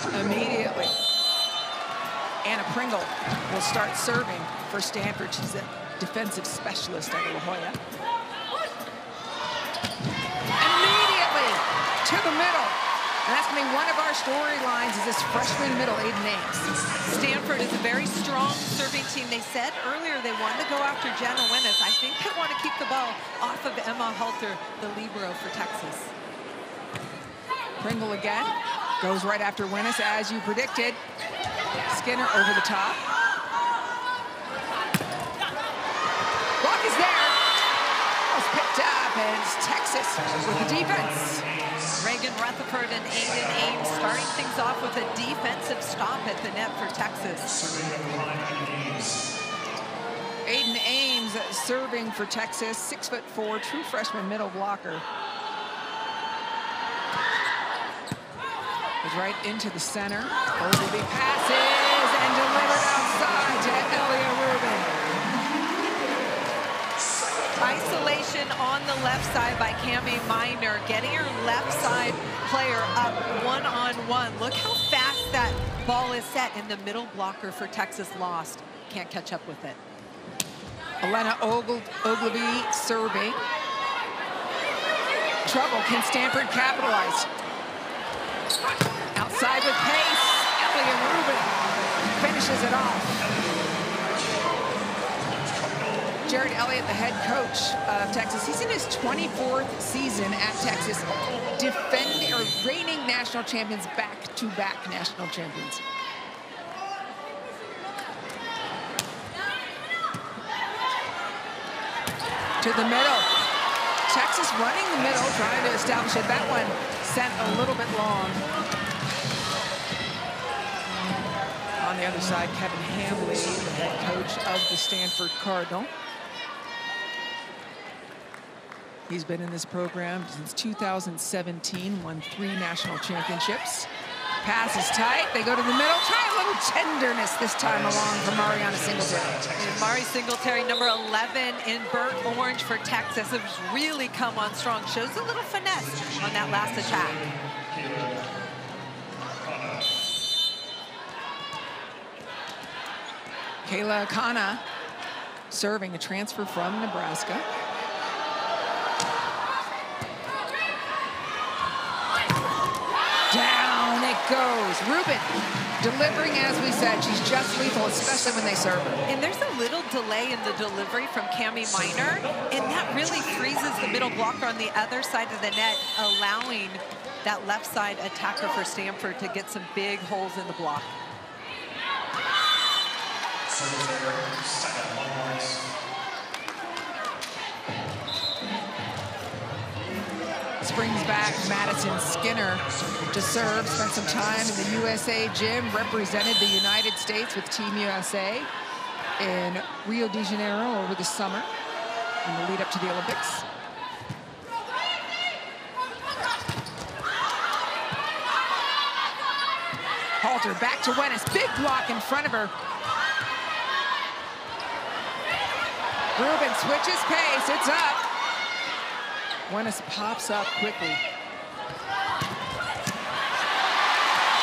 immediately. Anna Pringle will start serving for Stanford. She's a defensive specialist out of La Jolla. Immediately to the middle. And that's going to be one of our storylines is this freshman middle, Aiden Ames. Stanford is a very strong serving team. They said earlier they wanted to go after Jenna Winnes. I think they want to keep the ball off of Emma Halter, the libero for Texas. Pringle again. Goes right after Winnes, as you predicted. Skinner over the top. Block is there. Was picked up, and it's Texas with the defense. Reagan Rutherford and Aiden Ames starting things off with a defensive stop at the net for Texas. Aiden Ames serving for Texas, 6'4", true freshman middle blocker. Goes right into the center. Ogilvy passes and delivered outside to Elia Rubin. Isolation on the left side by Cami Minor, getting her left side player up one-on-one. Look how fast that ball is set, and the middle blocker for Texas lost. Can't catch up with it. Elena Ogilvy serving. Trouble, can Stanford capitalize? Outside with pace, Elia Rubin finishes it off. Jared Elliott, the head coach of Texas, he's in his 24th season at Texas, reigning national champions, back-to-back national champions. To the middle. Texas running the middle, trying to establish it. That one sent a little bit long. On the other side, Kevin Hambley, the head coach of the Stanford Cardinal. He's been in this program since 2017, won 3 national championships. Pass is tight, they go to the middle, try a little tenderness this time along for Mariana Singletary. And Mari Singletary, number 11 in burnt orange for Texas, has really come on strong. Shows a little finesse on that last attack. Kayla Akana serving, a transfer from Nebraska. Down it goes. Rubin delivering, as we said. She's just lethal, especially when they serve her. And there's a little delay in the delivery from Cami Minor, and that really freezes the middle blocker on the other side of the net, allowing that left side attacker for Stanford to get some big holes in the block. Brings back Madison Skinner to serve. Spent some time in the USA gym, represented the United States with Team USA in Rio de Janeiro over the summer in the lead up to the Olympics. Halter back to Winnes, big block in front of her. Rubin switches pace, it's up. Winnes pops up quickly.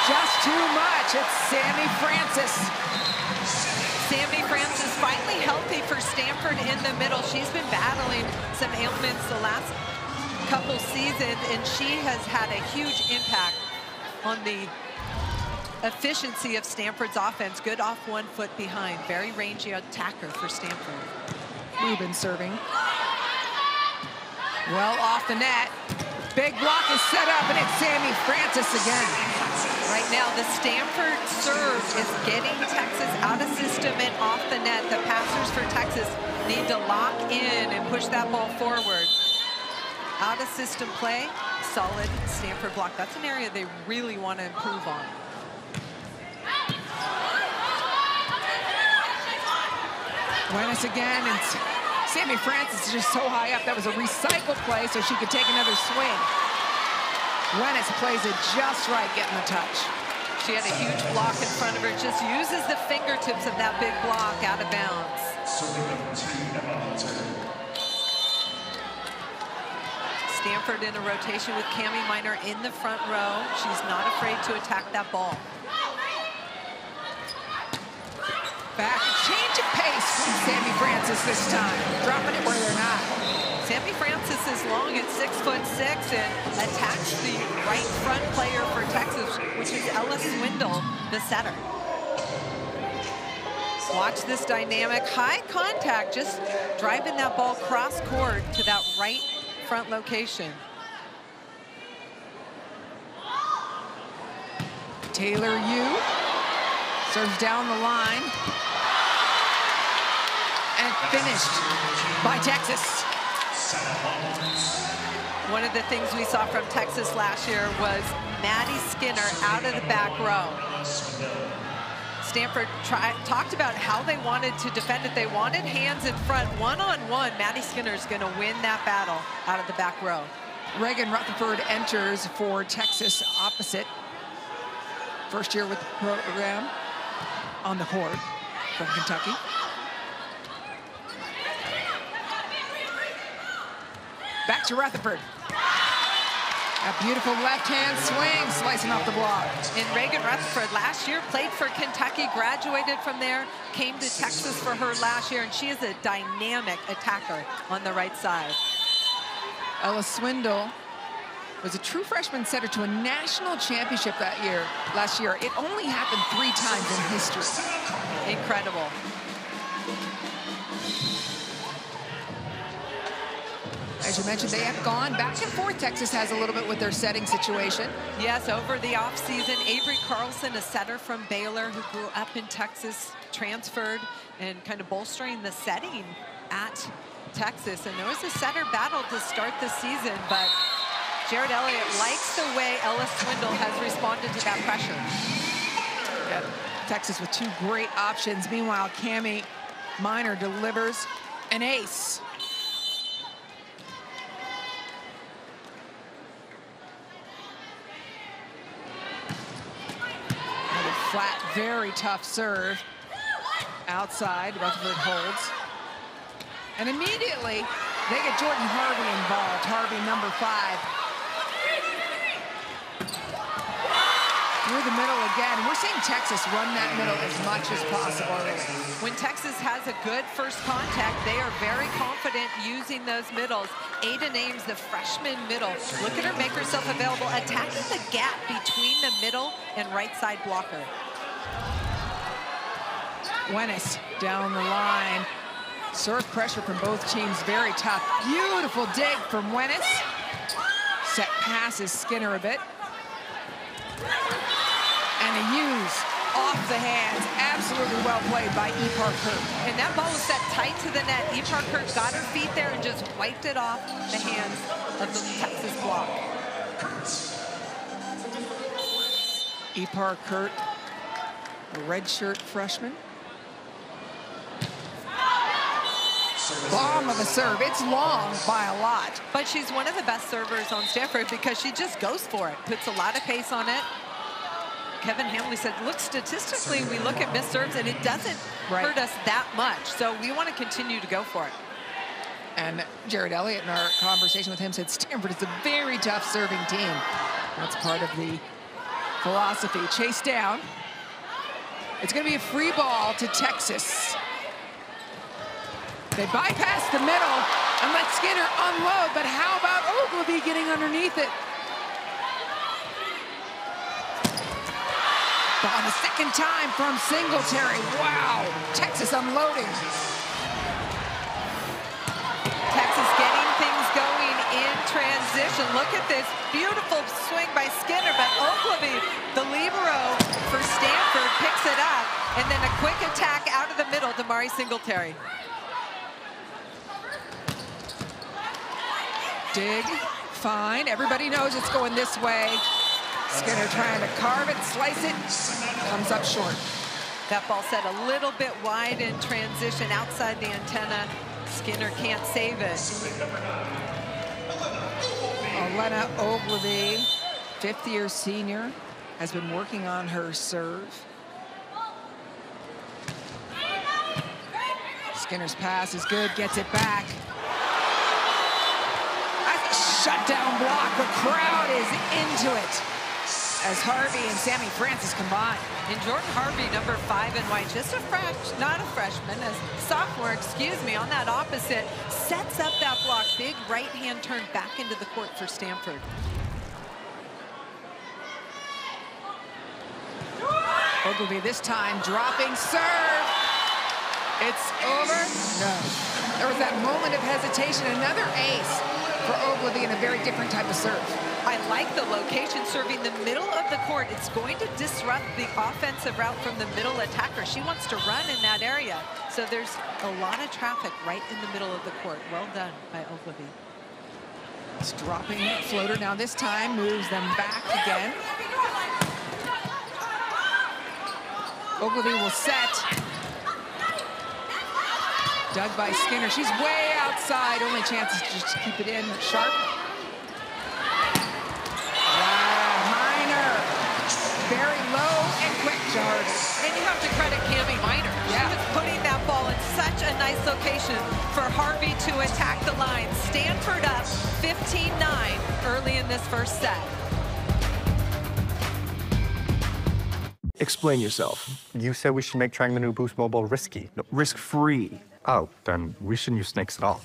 Just too much. It's Sammy Francis. Sammy Francis finally healthy for Stanford in the middle. She's been battling some ailments the last couple seasons, and she has had a huge impact on the efficiency of Stanford's offense. Good off 1 foot behind. Very rangy attacker for Stanford. Rubin serving. Well off the net. Big block is set up, and it's Sammy Francis again. Right now, the Stanford serve is getting Texas out of system and off the net. The passers for Texas need to lock in and push that ball forward. Out of system play, solid Stanford block. That's an area they really want to improve on. Winnes again, and Sammy Francis is just so high up. That was a recycle play so she could take another swing. Winnes plays it just right, getting the touch. She had a huge block in front of her. Just uses the fingertips of that big block out of bounds. Stanford in a rotation with Cami Miner in the front row. She's not afraid to attack that ball. Back, change of pace from Sammy Francis this time, dropping it where they're not. Sammy Francis is long at 6'6" and attacks the right front player for Texas, which is Ella Swindle, the setter. Watch this dynamic, high contact, just driving that ball cross court to that right front location. Taylor Yu serves down the line. And finished by Texas. One of the things we saw from Texas last year was Maddie Skinner out of the back row. Stanford talked about how they wanted to defend it. They wanted hands in front, one-on-one. Maddie Skinner's going to win that battle out of the back row. Reagan Rutherford enters for Texas opposite. First year with the program on the court from Kentucky. Back to Rutherford. A beautiful left-hand swing, slicing off the block. And Reagan Rutherford last year played for Kentucky, graduated from there, came to Texas for her last year, and she is a dynamic attacker on the right side. Ella Swindle was a true freshman setter to a national championship last year. It only happened 3 times in history. Incredible. As you mentioned, they have gone back and forth. Texas has a little bit with their setting situation. Yes, over the offseason, Avery Carlson, a setter from Baylor who grew up in Texas, transferred and kind of bolstering the setting at Texas. And there was a setter battle to start the season, but Jared Elliott likes the way Ella Swindle has responded to that pressure. Yeah, Texas with 2 great options. Meanwhile, Cami Miner delivers an ace. Flat, very tough serve. Outside, Rutherford holds. And immediately, they get Jordan Harvey involved. Harvey, number 5. Through the middle again. We're seeing Texas run that middle as much as possible. When Texas has a good first contact, they are very confident using those middles. Ada Ames, the freshman middle. Look at her make herself available, attacking the gap between the middle and right side blocker. Wenis down the line. Serve pressure from both teams, very tough. Beautiful dig from Wenis. Set passes Skinner a bit. And a use off the hands. Absolutely well played by E. Parker. And that ball was set tight to the net. E. Parker got her feet there and just wiped it off the hands of the Texas block. E. Parker, a redshirt freshman. Bomb of a serve. It's long by a lot. But she's one of the best servers on Stanford because she just goes for it. Puts a lot of pace on it. Kevin Hamley said, look, statistically, we look at missed serves and it doesn't hurt us that much. So we want to continue to go for it. And Jared Elliott, in our conversation with him, said Stanford is a very tough serving team. That's part of the philosophy. Chase down. It's going to be a free ball to Texas. They bypass the middle and let Skinner unload, but how about Ogilvy getting underneath it? On the second time from Singletary. Wow, Texas unloading. Texas getting things going in transition. Look at this beautiful swing by Skinner, but Ogilvy, the libero for Stanford, picks it up, and then a quick attack out of the middle to Mari Singletary. Dig, fine. Everybody knows it's going this way. Skinner trying to carve it, slice it, comes up short. That ball set a little bit wide in transition outside the antenna. Skinner can't save it. Elena Ogilvy, 5th-year senior, has been working on her serve. Skinner's pass is good, gets it back. shutdown block. The crowd is into it as Harvey and Sammy Francis combine. And Jordan Harvey, number 5 in white, just a not a freshman, a sophomore, excuse me, on that opposite, sets up that block. Big right-hand turn back into the court for Stanford. Ogilvy this time dropping serve. It's over. No. There was that moment of hesitation. Another ace for Ogilvy and a very different type of serve. I like the location, serving the middle of the court. It's going to disrupt the offensive route from the middle attacker. She wants to run in that area. So there's a lot of traffic right in the middle of the court. Well done by Ogilvy. It's dropping floater now this time, moves them back again. Ogilvy will set. Dug by Skinner. She's way outside. Only chance is just to keep it in. Sharp. Wow, Miner. Very low and quick charge. And you have to credit Cammie Miner. Yeah. She was putting that ball in such a nice location for Harvey to attack the line. Stanford up 15-9 early in this first set. Explain yourself. You said we should make trying the new Boost Mobile risky. No, risk-free. Oh, then we shouldn't use snakes at all.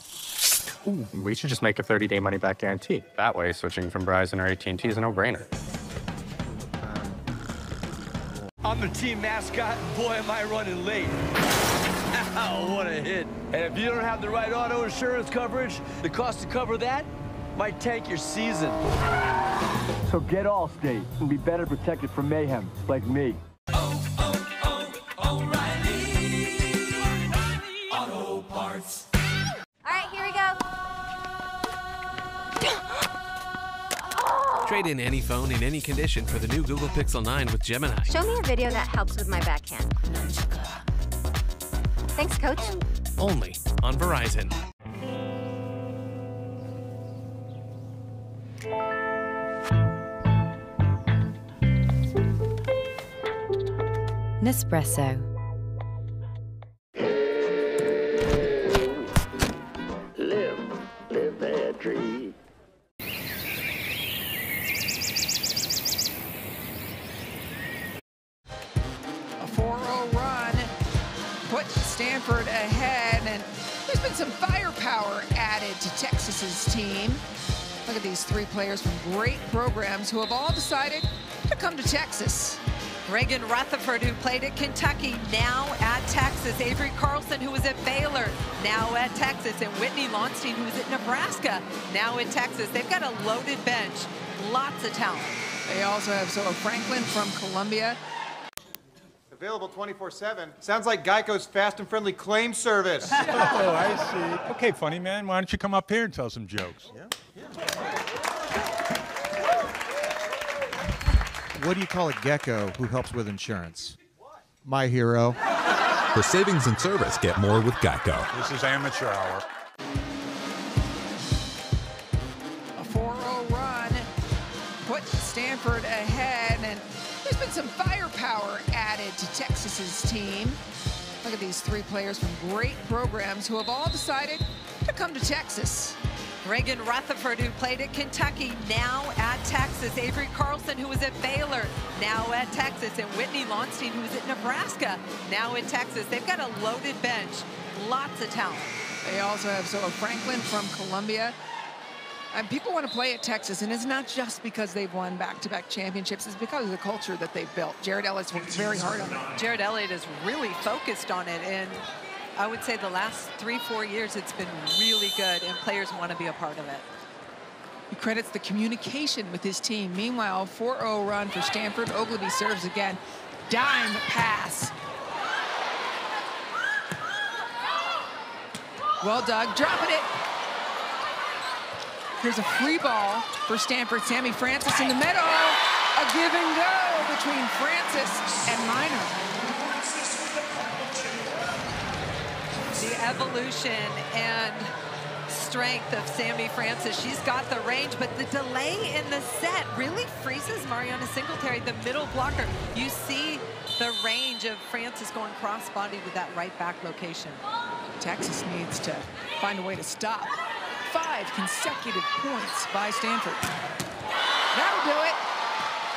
Ooh, we should just make a 30-day money-back guarantee. That way, switching from Verizon or AT&T is a no-brainer. I'm the team mascot, and boy, am I running late. Ow, what a hit. And if you don't have the right auto insurance coverage, the cost to cover that might tank your season. So get Allstate and be better protected from mayhem, like me. O'Reilly Auto Parts. All right, here we go. Trade in any phone in any condition for the new Google Pixel 9 with Gemini. Show me a video that helps with my backhand. Thanks, Coach. Only on Verizon. Nespresso. Live that dream. A 4-0 run put Stanford ahead, and there's been some firepower added to Texas's team. Look at these 3 players from great programs who have all decided to come to Texas. Reagan Rutherford, who played at Kentucky, now at Texas. Avery Carlson, who was at Baylor, now at Texas. And Whitney Lonstein, who was at Nebraska, now at Texas. They've got a loaded bench. Lots of talent. They also have Zoe Franklin from Columbia. Available 24/7. Sounds like Geico's fast and friendly claim service. Oh, I see. Okay, funny man, why don't you come up here and tell some jokes? Yeah. What do you call a gecko who helps with insurance? My hero. For savings and service, get more with Geico. This is amateur hour. A 4-0 run put Stanford ahead, and there's been some firepower added to Texas's team. Look at these 3 players from great programs who have all decided to come to Texas. Reagan Rutherford, who played at Kentucky, now at Texas. Avery Carlson, who was at Baylor, now at Texas. And Whitney Lonstein, who was at Nebraska, now at Texas. They've got a loaded bench. Lots of talent. They also have Zoe Franklin from Columbia. And people want to play at Texas, and it's not just because they've won back-to-back championships. It's because of the culture that they've built. Jared Ellis worked very hard on it. Jared Elliott is really focused on it, and I would say the last 3-4 years it's been really good, and players want to be a part of it. He credits the communication with his team. Meanwhile, 4-0 run for Stanford. Ogilvy serves again. Dime pass. Well dug, dropping it. Here's a free ball for Stanford. Sammy Francis in the middle. A give and go between Francis and Miner. The evolution and strength of Sammy Francis. She's got the range, but the delay in the set really freezes Mariana Singletary, the middle blocker. You see the range of Francis going cross-body with that right back location. Texas needs to find a way to stop 5 consecutive points by Stanford. That'll do it.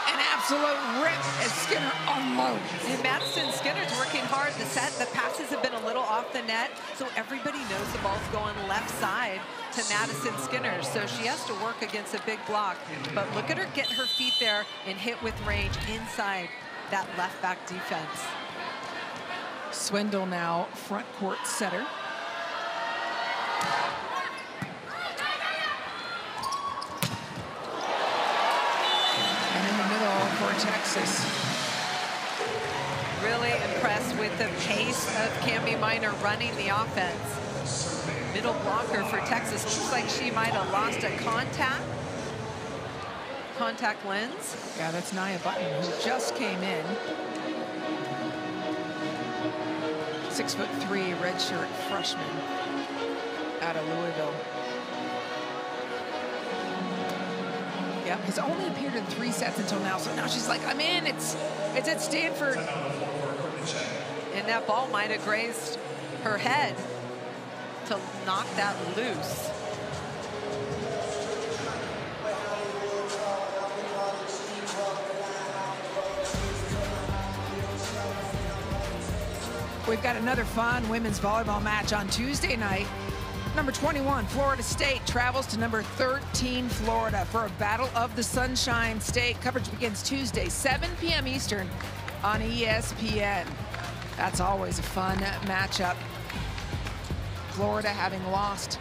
An absolute rip as Skinner unloads. And Madison Skinner's working hard. The passes have been a little off the net, so everybody knows the ball's going left side to Madison Skinner, so she has to work against a big block. But look at her get her feet there and hit with range inside that left back defense. Swindle now front court setter. For Texas. Really impressed with the pace of Cami Minor running the offense. Middle blocker for Texas. Looks like she might have lost a contact lens. Yeah, that's Nia Button, who just came in. 6'3", redshirt freshman out of Louisville. Yep, has only appeared in 3 sets until now, so now she's like, I'm in, it's at Stanford. And that ball might have grazed her head to knock that loose. We've got another fun women's volleyball match on Tuesday night. Number 21, Florida State, travels to number 13, Florida, for a Battle of the Sunshine State. Coverage begins Tuesday, 7 p.m. Eastern on ESPN. That's always a fun matchup. Florida having lost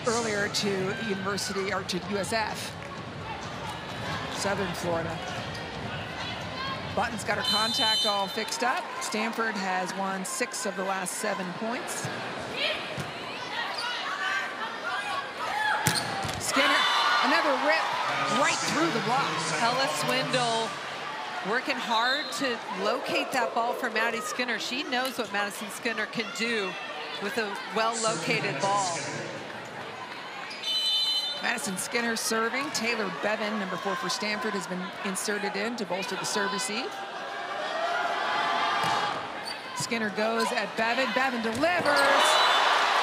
earlier to University, or to USF, Southern Florida. Button's got her contact all fixed up. Stanford has won 6 of the last 7 points. Skinner, another rip right through the block. Ella Swindle working hard to locate that ball for Maddie Skinner. She knows what Madison Skinner can do with a well-located ball. Madison Skinner serving. Taylor Bevan, number 4 for Stanford, has been inserted in to bolster the serve receive. Skinner goes at Bevan. Bevan delivers.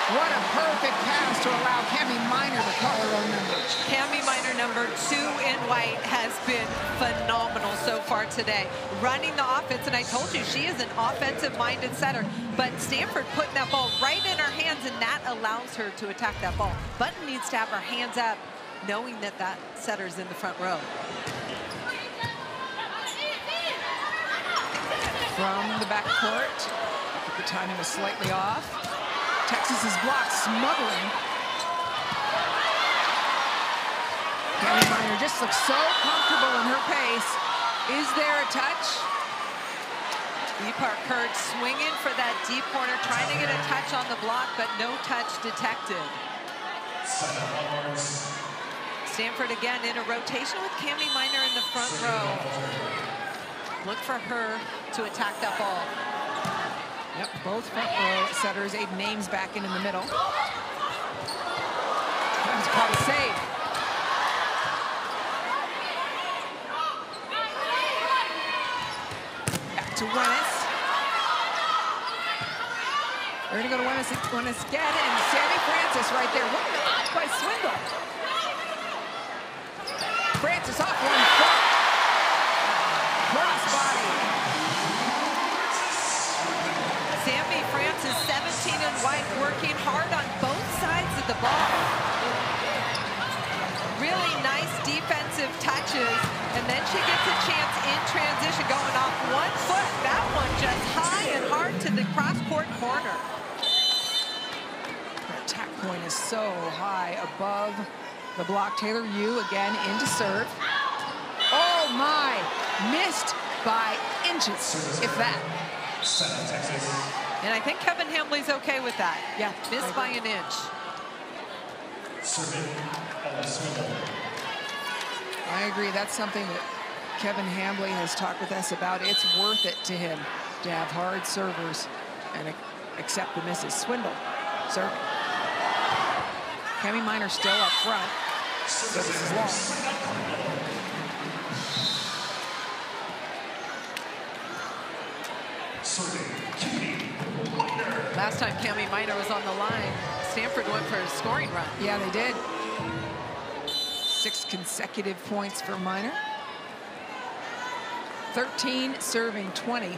What a perfect pass to allow Cami Minor to call her own number. Cami Minor, number 2 in white, has been phenomenal so far today. Running the offense, and I told you, she is an offensive-minded setter. But Stanford putting that ball right in her hands, and that allows her to attack that ball. Button needs to have her hands up, knowing that that setter's in the front row. From the back court, the timing was slightly off. Texas is blocked, smothering. Cami Minor just looks so comfortable in her pace. Is there a touch? Deepart Kurd swinging for that deep corner, trying to get a touch on the block, but no touch detected. Stanford again in a rotation with Cami Minor in the front row. Look for her to attack that ball. Yep, both front row setters. Aiden Ames back in the middle. That was called a save. Back to Wemmes. We're gonna go to Wemmes again, and Sammy Francis right there. What an up by Swindle. Francis off one foot. Cross body. Sammy Francis, 17 in white, working hard on both sides of the ball. Really nice defensive touches, and then she gets a chance in transition, going off 1 foot. That one just high and hard to the cross-court corner. Her attack point is so high above the block. Taylor Yu again into serve. Oh my, missed by inches, if that. And I think Kevin Hambley's okay with that. Yeah, missed by an inch. I agree. That's something that Kevin Hambley has talked with us about. It's worth it to him to have hard servers and accept the misses. Swindle serving. Cami Minor still up front. So this is long. Last time Cami Minor was on the line, Stanford went for a scoring run. Yeah, they did. 6 consecutive points for Minor. 13 serving 20.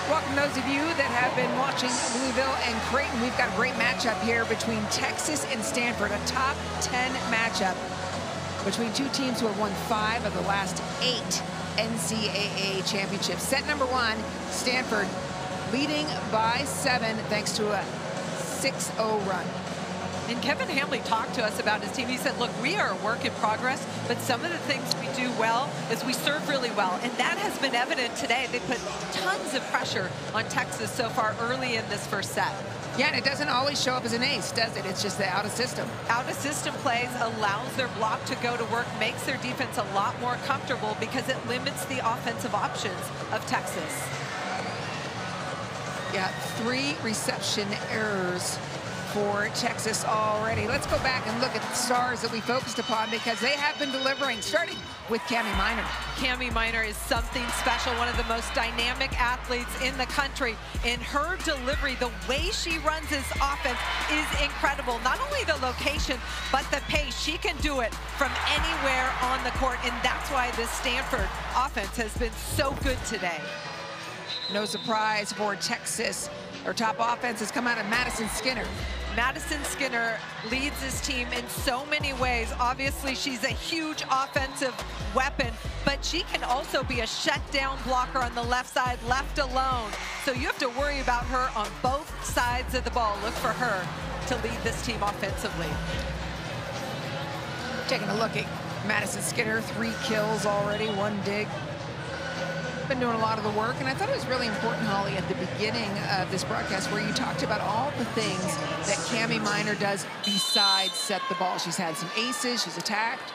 Welcome those of you that have been watching Louisville and Creighton. We've got a great matchup here between Texas and Stanford, a top 10 matchup between two teams who have won 5 of the last 8 NCAA championships. Set number 1, Stanford leading by 7 thanks to a 6-0 run. And Kevin Hamley talked to us about his team. He said, look, we are a work in progress, but some of the things we do well is we serve really well. And that has been evident today. They put tons of pressure on Texas so far early in this first set. Yeah, and it doesn't always show up as an ace, does it? It's just the out-of-system. Out-of-system plays allows their block to go to work, makes their defense a lot more comfortable because it limits the offensive options of Texas. Yeah, 3 reception errors for Texas already. Let's go back and look at the stars that we focused upon because they have been delivering, starting with Cami Minor. Cami Minor is something special, one of the most dynamic athletes in the country. In her delivery, the way she runs this offense is incredible. Not only the location, but the pace. She can do it from anywhere on the court, and that's why this Stanford offense has been so good today. No surprise for Texas. Their top offense has come out of Madison Skinner. Madison Skinner leads this team in so many ways. Obviously, she's a huge offensive weapon, but she can also be a shutdown blocker on the left side, left alone. So you have to worry about her on both sides of the ball. Look for her to lead this team offensively. Taking a look at Madison Skinner, 3 kills already, 1 dig. Been doing a lot of the work, and I thought it was really important, Holly, at the beginning of this broadcast where you talked about all the things that Cami Minor does besides set the ball. She's had some aces, she's attacked.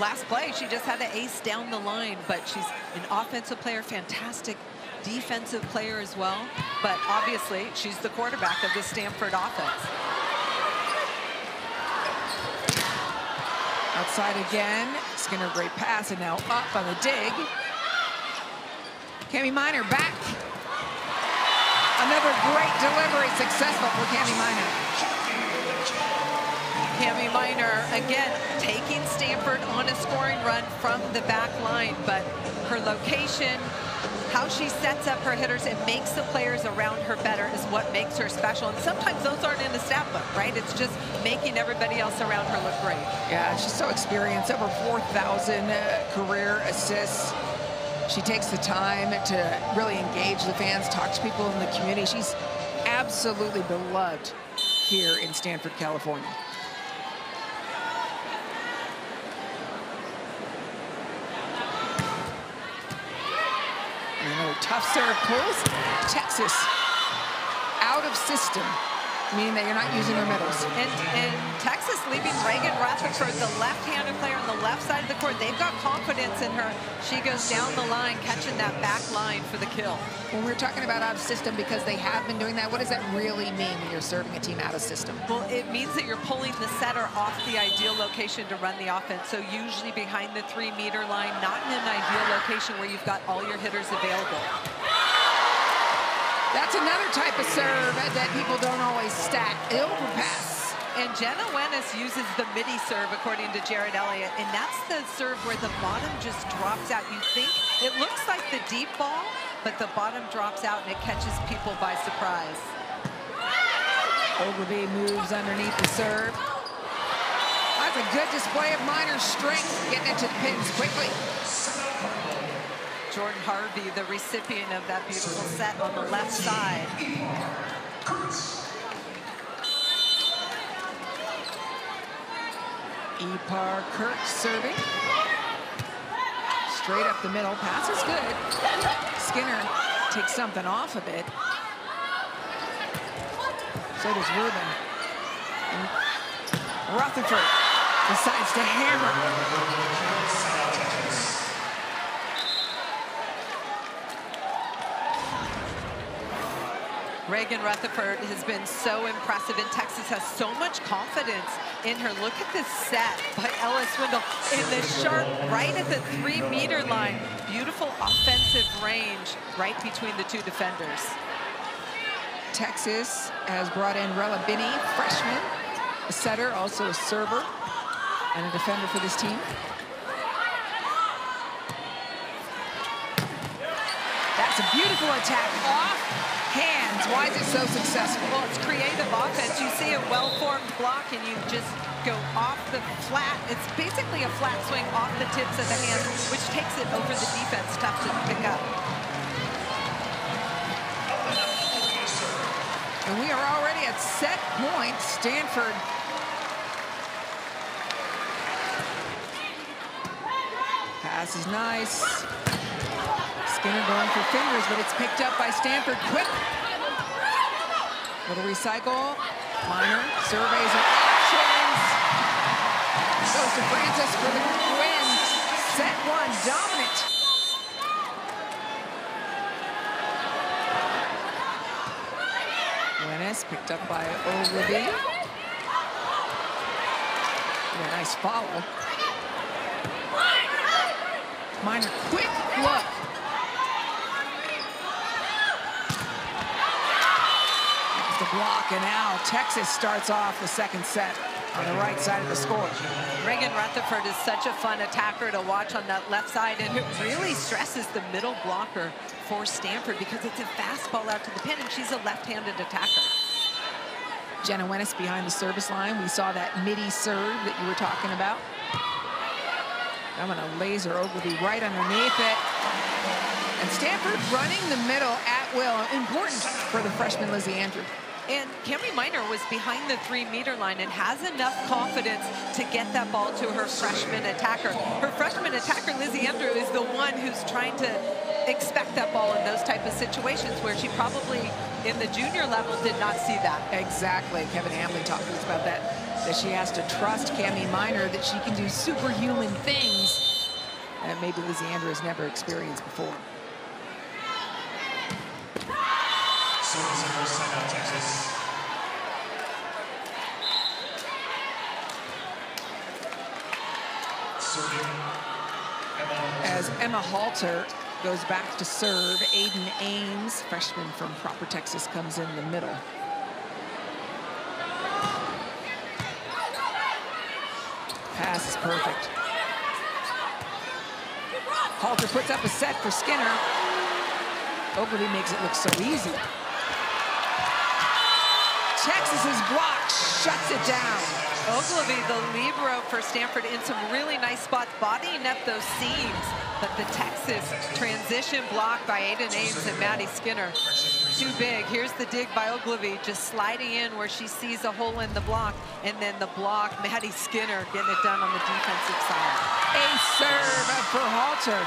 Last play, she just had an ace down the line, but she's an offensive player, fantastic defensive player as well. But obviously, she's the quarterback of the Stanford offense. Outside again, Skinner, great pass, and now up on the dig. Cami Minor back. Another great delivery, successful for Cami Minor. Cami Minor, again, taking Stanford on a scoring run from the back line, but her location, how she sets up her hitters and makes the players around her better is what makes her special. And sometimes those aren't in the stat book, right? It's just making everybody else around her look great. Yeah, she's so experienced, over 4,000 career assists. She takes the time to really engage the fans, talk to people in the community. She's absolutely beloved here in Stanford, California. And another tough serve pulls. Texas out of system, meaning that you're not using her middles. And Texas leaving Reagan Rutherford, the left-handed player on the left side of the court. They've got confidence in her. She goes down the line, catching that back line for the kill. When we're talking about out of system, because they have been doing that, what does that really mean when you're serving a team out of system? Well, it means that you're pulling the setter off the ideal location to run the offense. So usually behind the 3-meter line, not in an ideal location where you've got all your hitters available. That's another type of serve that people don't always stat. Overpass. And Jenna Wenis uses the midi serve, according to Jared Elliott. And that's the serve where the bottom just drops out. You think it looks like the deep ball, but the bottom drops out and it catches people by surprise. Ogilvy moves underneath the serve. That's a good display of Minor's strength, getting it to the pins quickly. Jordan Harvey, the recipient of that beautiful set on the left side. Ipar Kirk serving. Straight up the middle. Pass is good. Skinner takes something off of it. So does Rubin. And Rutherford decides to hammer. Reagan Rutherford has been so impressive, and Texas has so much confidence in her. Look at this set by Ella Swindle in the sharp right at the 3-meter line. Beautiful offensive range right between the two defenders. Texas has brought in Rella Binney, freshman, a setter, also a server, and a defender for this team. That's a beautiful attack off hands. Why is it so successful? Well, it's creative offense. You see a well-formed block and you just go off the flat. It's basically a flat swing off the tips of the hands, which takes it over the defense, tough to pick up. And we are already at set point. Stanford pass is nice. Skinner going for fingers, but it's picked up by Stanford. Quick. Little recycle. Minor surveys and options. Goes to Francis for the win. Set 1, dominant. Wenis picked up by Ogilvy. A nice follow. Minor, quick look. The block, and now Texas starts off the second set on the right side of the score. Reagan Rutherford is such a fun attacker to watch on that left side, and it really stresses the middle blocker for Stanford because it's a fastball out to the pin, and she's a left-handed attacker. Jenna Wenis behind the service line. We saw that midi serve that you were talking about. I'm going to laser Ogilvy right underneath it. And Stanford running the middle at will. Important for the freshman Lizzie Andrew. And Cami Minor was behind the 3-meter line and has enough confidence to get that ball to her freshman attacker. Her freshman attacker, Lizzie Andrew, is the one who's trying to expect that ball in those type of situations where she probably, in the junior level, did not see that. Exactly. Kevin Hamlin talked to us about that she has to trust Cami Minor, that she can do superhuman things that maybe Lizzie Andrew has never experienced before. Texas. As Emma Halter goes back to serve, Aiden Ames, freshman from Proper, Texas, comes in the middle. Pass is perfect. Halter puts up a set for Skinner. Ogilvy makes it look so easy. Texas's block shuts it down. Ogilvy, the libero for Stanford, in some really nice spots, bodying up those seams. But the Texas transition block by Aiden Ames and Maddie Skinner, too big. Here's the dig by Ogilvy, just sliding in where she sees a hole in the block, and then the block, Maddie Skinner getting it done on the defensive side. A serve for Halter,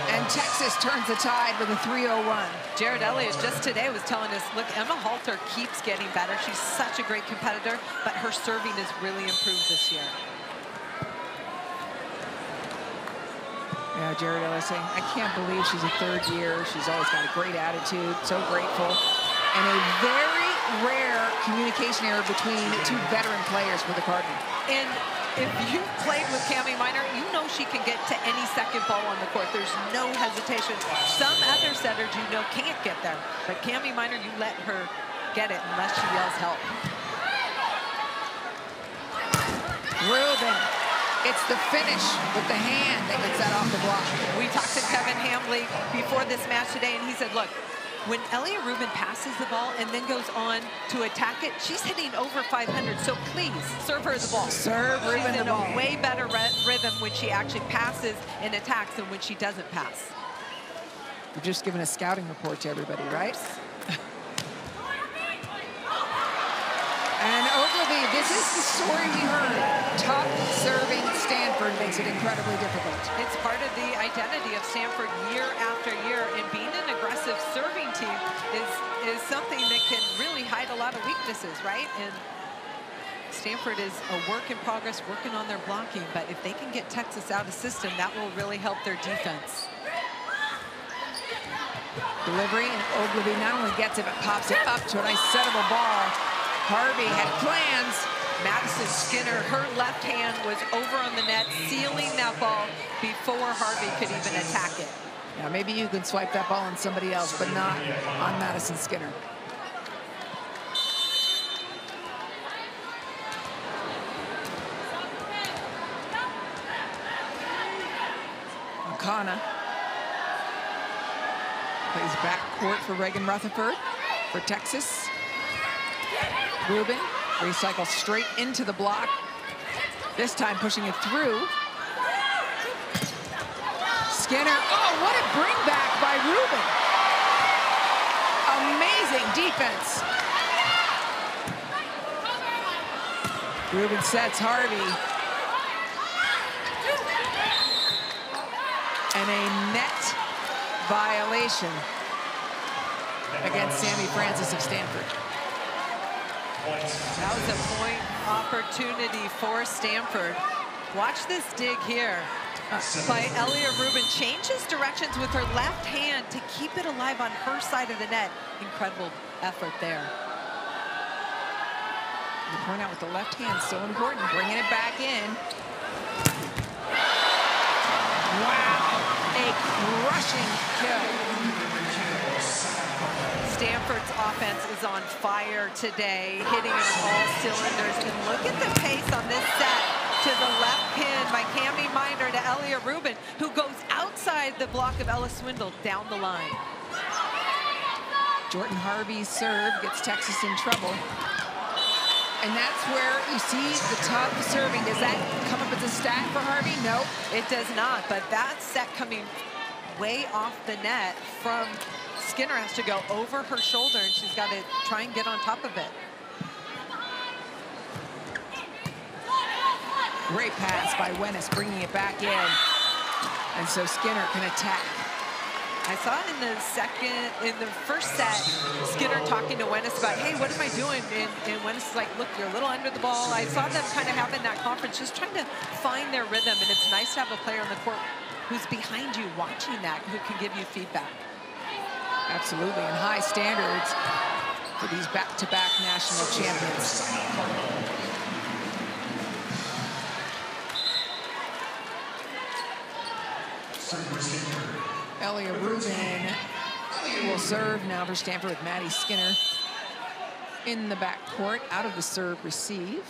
and Texas turns the tide with a 3-0 run. Jared Elliott just today was telling us, look, Emma Halter keeps getting better. She's such a great competitor, but her serving has really improved this year. Yeah, Jared Elliott saying, I can't believe she's a third year. She's always got a great attitude, so grateful. And a very rare communication error between two veteran players for the Cardinals. And if you've played with Cami Minor, you know she can get to any second ball on the court. There's no hesitation. Some other setters you know can't get there. But Cami Minor, you let her get it unless she yells help. Rubin. It's the finish with the hand that gets that off the block. We talked to Kevin Hamley before this match today, and he said, look, when Elliott Rubin passes the ball and then goes on to attack it, she's hitting over 500. So please, serve her the ball. Serve Rubin the ball. She's in a way better rhythm when she actually passes and attacks than when she doesn't pass. We've just given a scouting report to everybody, right? And Ogilvy, this is the story we heard. Tough serving Stanford makes it incredibly difficult. It's part of the identity of Stanford year after year, and being an aggressive serving team is something that can really hide a lot of weaknesses, right? And Stanford is a work in progress, working on their blocking, but if they can get Texas out of system, that will really help their defense. Delivery, and Ogilvy not only gets it, but pops it up to a nice settable ball. Harvey had plans. Madison Skinner, her left hand was over on the net, sealing that ball before Harvey could even attack it. Now, maybe you can swipe that ball on somebody else, but not on Madison Skinner. Makana plays back court for Reagan Rutherford for Texas. Rubin recycles straight into the block, this time pushing it through. Skinner, oh, what a bring back by Rubin. Amazing defense. Rubin sets Harvey. And a net violation against Sammy Francis of Stanford. That was a point opportunity for Stanford. Watch this dig here by Elia Rubin. Changes directions with her left hand to keep it alive on her side of the net. Incredible effort there. You point out with the left hand, so important, bringing it back in. Wow, a crushing kill. Stanford's offense is on fire today, hitting on all cylinders. And look at the pace on this set to the left pin by Cami Minder to Elia Rubin, who goes outside the block of Ella Swindle down the line. Jordan Harvey's serve gets Texas in trouble. And that's where you see the tough serving. Does that come up as a stat for Harvey? No, it does not. But that set coming way off the net from Skinner has to go over her shoulder, and she's got to try and get on top of it. Great pass by Wennis, bringing it back in. And so Skinner can attack. I saw in the first set, Skinner talking to Wennis about, hey, what am I doing? And Wennis is like, look, you're a little under the ball. I saw them kind of having that conference, just trying to find their rhythm. And it's nice to have a player on the court who's behind you watching that, who can give you feedback. Absolutely, and high standards for these back-to-back national champions. Elia Rubin will serve now for Stanford with Maddie Skinner in the backcourt, out of the serve receive.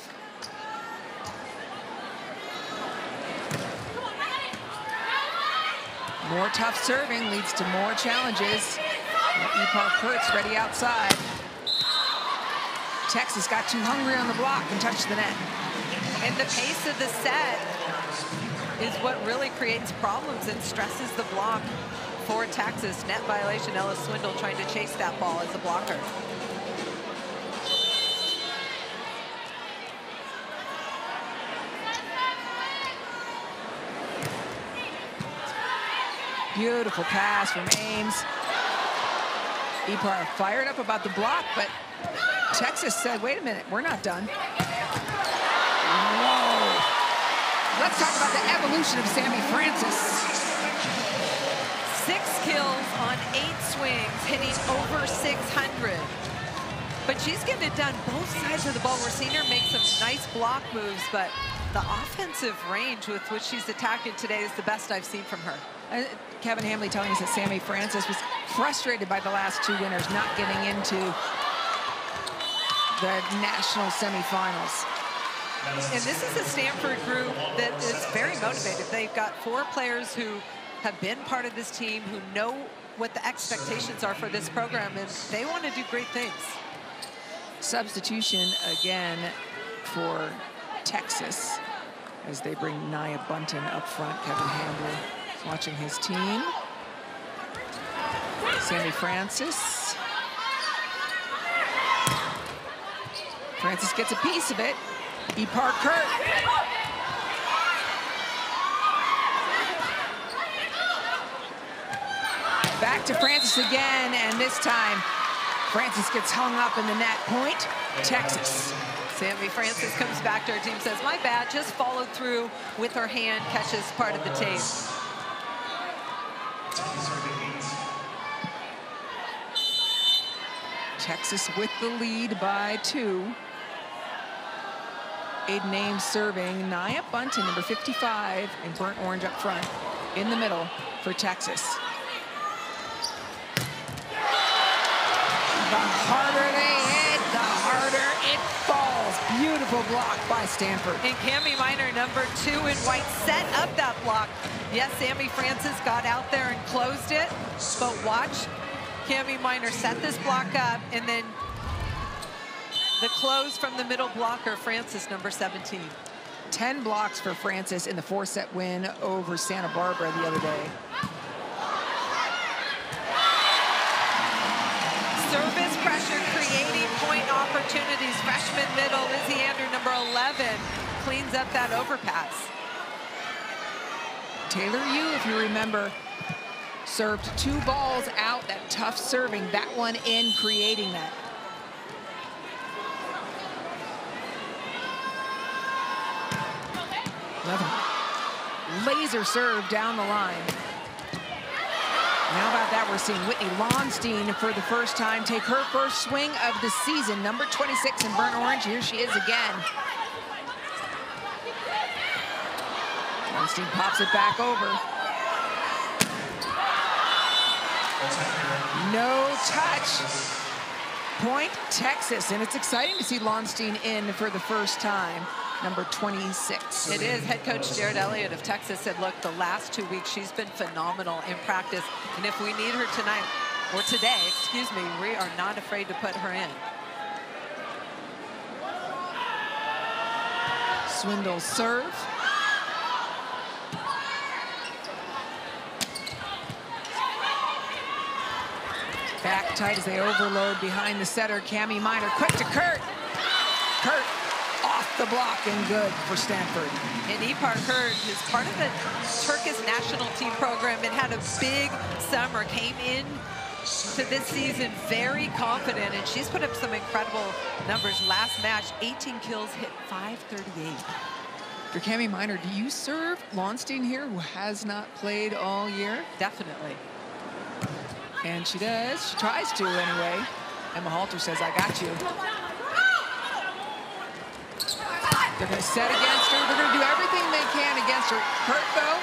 More tough serving leads to more challenges. Ipar Kurtz ready outside. Texas got too hungry on the block and touched the net. And the pace of the set is what really creates problems and stresses the block for Texas. Net violation, Ella Swindle trying to chase that ball as a blocker. Beautiful pass from Ames. Ipar fired up about the block, but Texas said, wait a minute, we're not done. Whoa. Let's talk about the evolution of Sammy Francis. 6 kills on 8 swings, hitting over 600. But she's getting it done both sides of the ball. We're seeing her make some nice block moves, but the offensive range with which she's attacking today is the best I've seen from her. Kevin Hamley telling us that Sammy Francis was frustrated by the last 2 winners not getting into the national semifinals. And this is a Stanford group that is very motivated. They've got 4 players who have been part of this team, who know what the expectations are for this program, and they want to do great things. Substitution again for Texas as they bring Nia Bunton up front. Kevin Hamley watching his team. Sammy Francis. Francis gets a piece of it. Ipar Kurt. Back to Francis again, and this time Francis gets hung up in the net. Point, Texas. Sammy Francis comes back to her team, says, my bad, just followed through with her hand, catches part of the tape. Texas with the lead by 2. Aiden Ames serving. Nia Bunton, number 55, in burnt orange up front. In the middle for Texas. The harder they hit, the harder it falls. Beautiful block by Stanford. And Cami Minor, number 2 in white, set up that block. Yes, Sammy Francis got out there and closed it, but watch Cami Minor set this block up, and then the close from the middle blocker, Francis, number 17. 10 blocks for Francis in the 4-set win over Santa Barbara the other day. Service pressure, creating point opportunities. Freshman middle, Lizzie Andrew, number 11, cleans up that overpass. Taylor Yu, if you remember, served 2 balls out, that tough serving, that one in, creating that. Another laser serve down the line. How about that? We're seeing Whitney Lonstein for the first time take her first swing of the season. Number 26 in burnt orange. Here she is again. Lonstein pops it back over. No touch. Point Texas. And it's exciting to see Lonstein in for the first time. Number 26. It is. Head coach Jared Elliott of Texas said, look, the last 2 weeks, she's been phenomenal in practice. And if we need her tonight, or today, excuse me, we are not afraid to put her in. Swindle serve. Back tight as they overload behind the setter. Cami Minor, quick to Kurt. Kurt off the block and good for Stanford. And Ipar Kurt is part of the Turkish national team program and had a big summer, came in to this season very confident, and she's put up some incredible numbers. Last match, 18 kills, hit 538. For Cami Minor, do you serve Lonstein here, who has not played all year? Definitely. And she does. She tries to anyway. Emma Halter says, I got you. They're going to set against her. They're going to do everything they can against her. Kurt, though,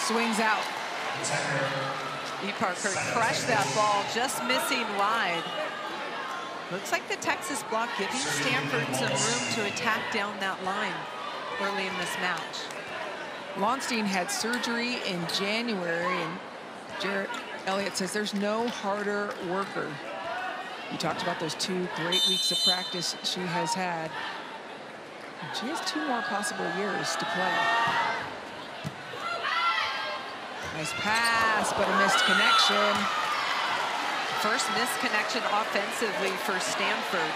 swings out. Ipar Kurt crushed that ball, just missing wide. Looks like the Texas block giving Stanford some room to attack down that line early in this match. Lonstein had surgery in January, and Jared Elliott says there's no harder worker. You talked about those 2 great weeks of practice she has had. She has 2 more possible years to play. Nice pass, but a missed connection. First missed connection offensively for Stanford.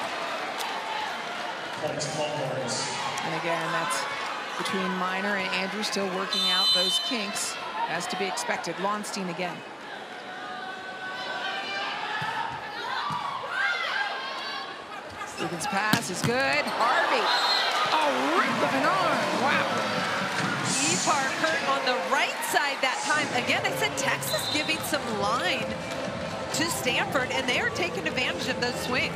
And again, that's between Minor and Andrew, still working out those kinks, as to be expected. Lonstein again. Rubin's pass is good. Harvey. Oh, rip of an arm. Wow. Ipar Kurt on the right side that time. Again, I said Texas giving some line to Stanford, and they are taking advantage of those swings.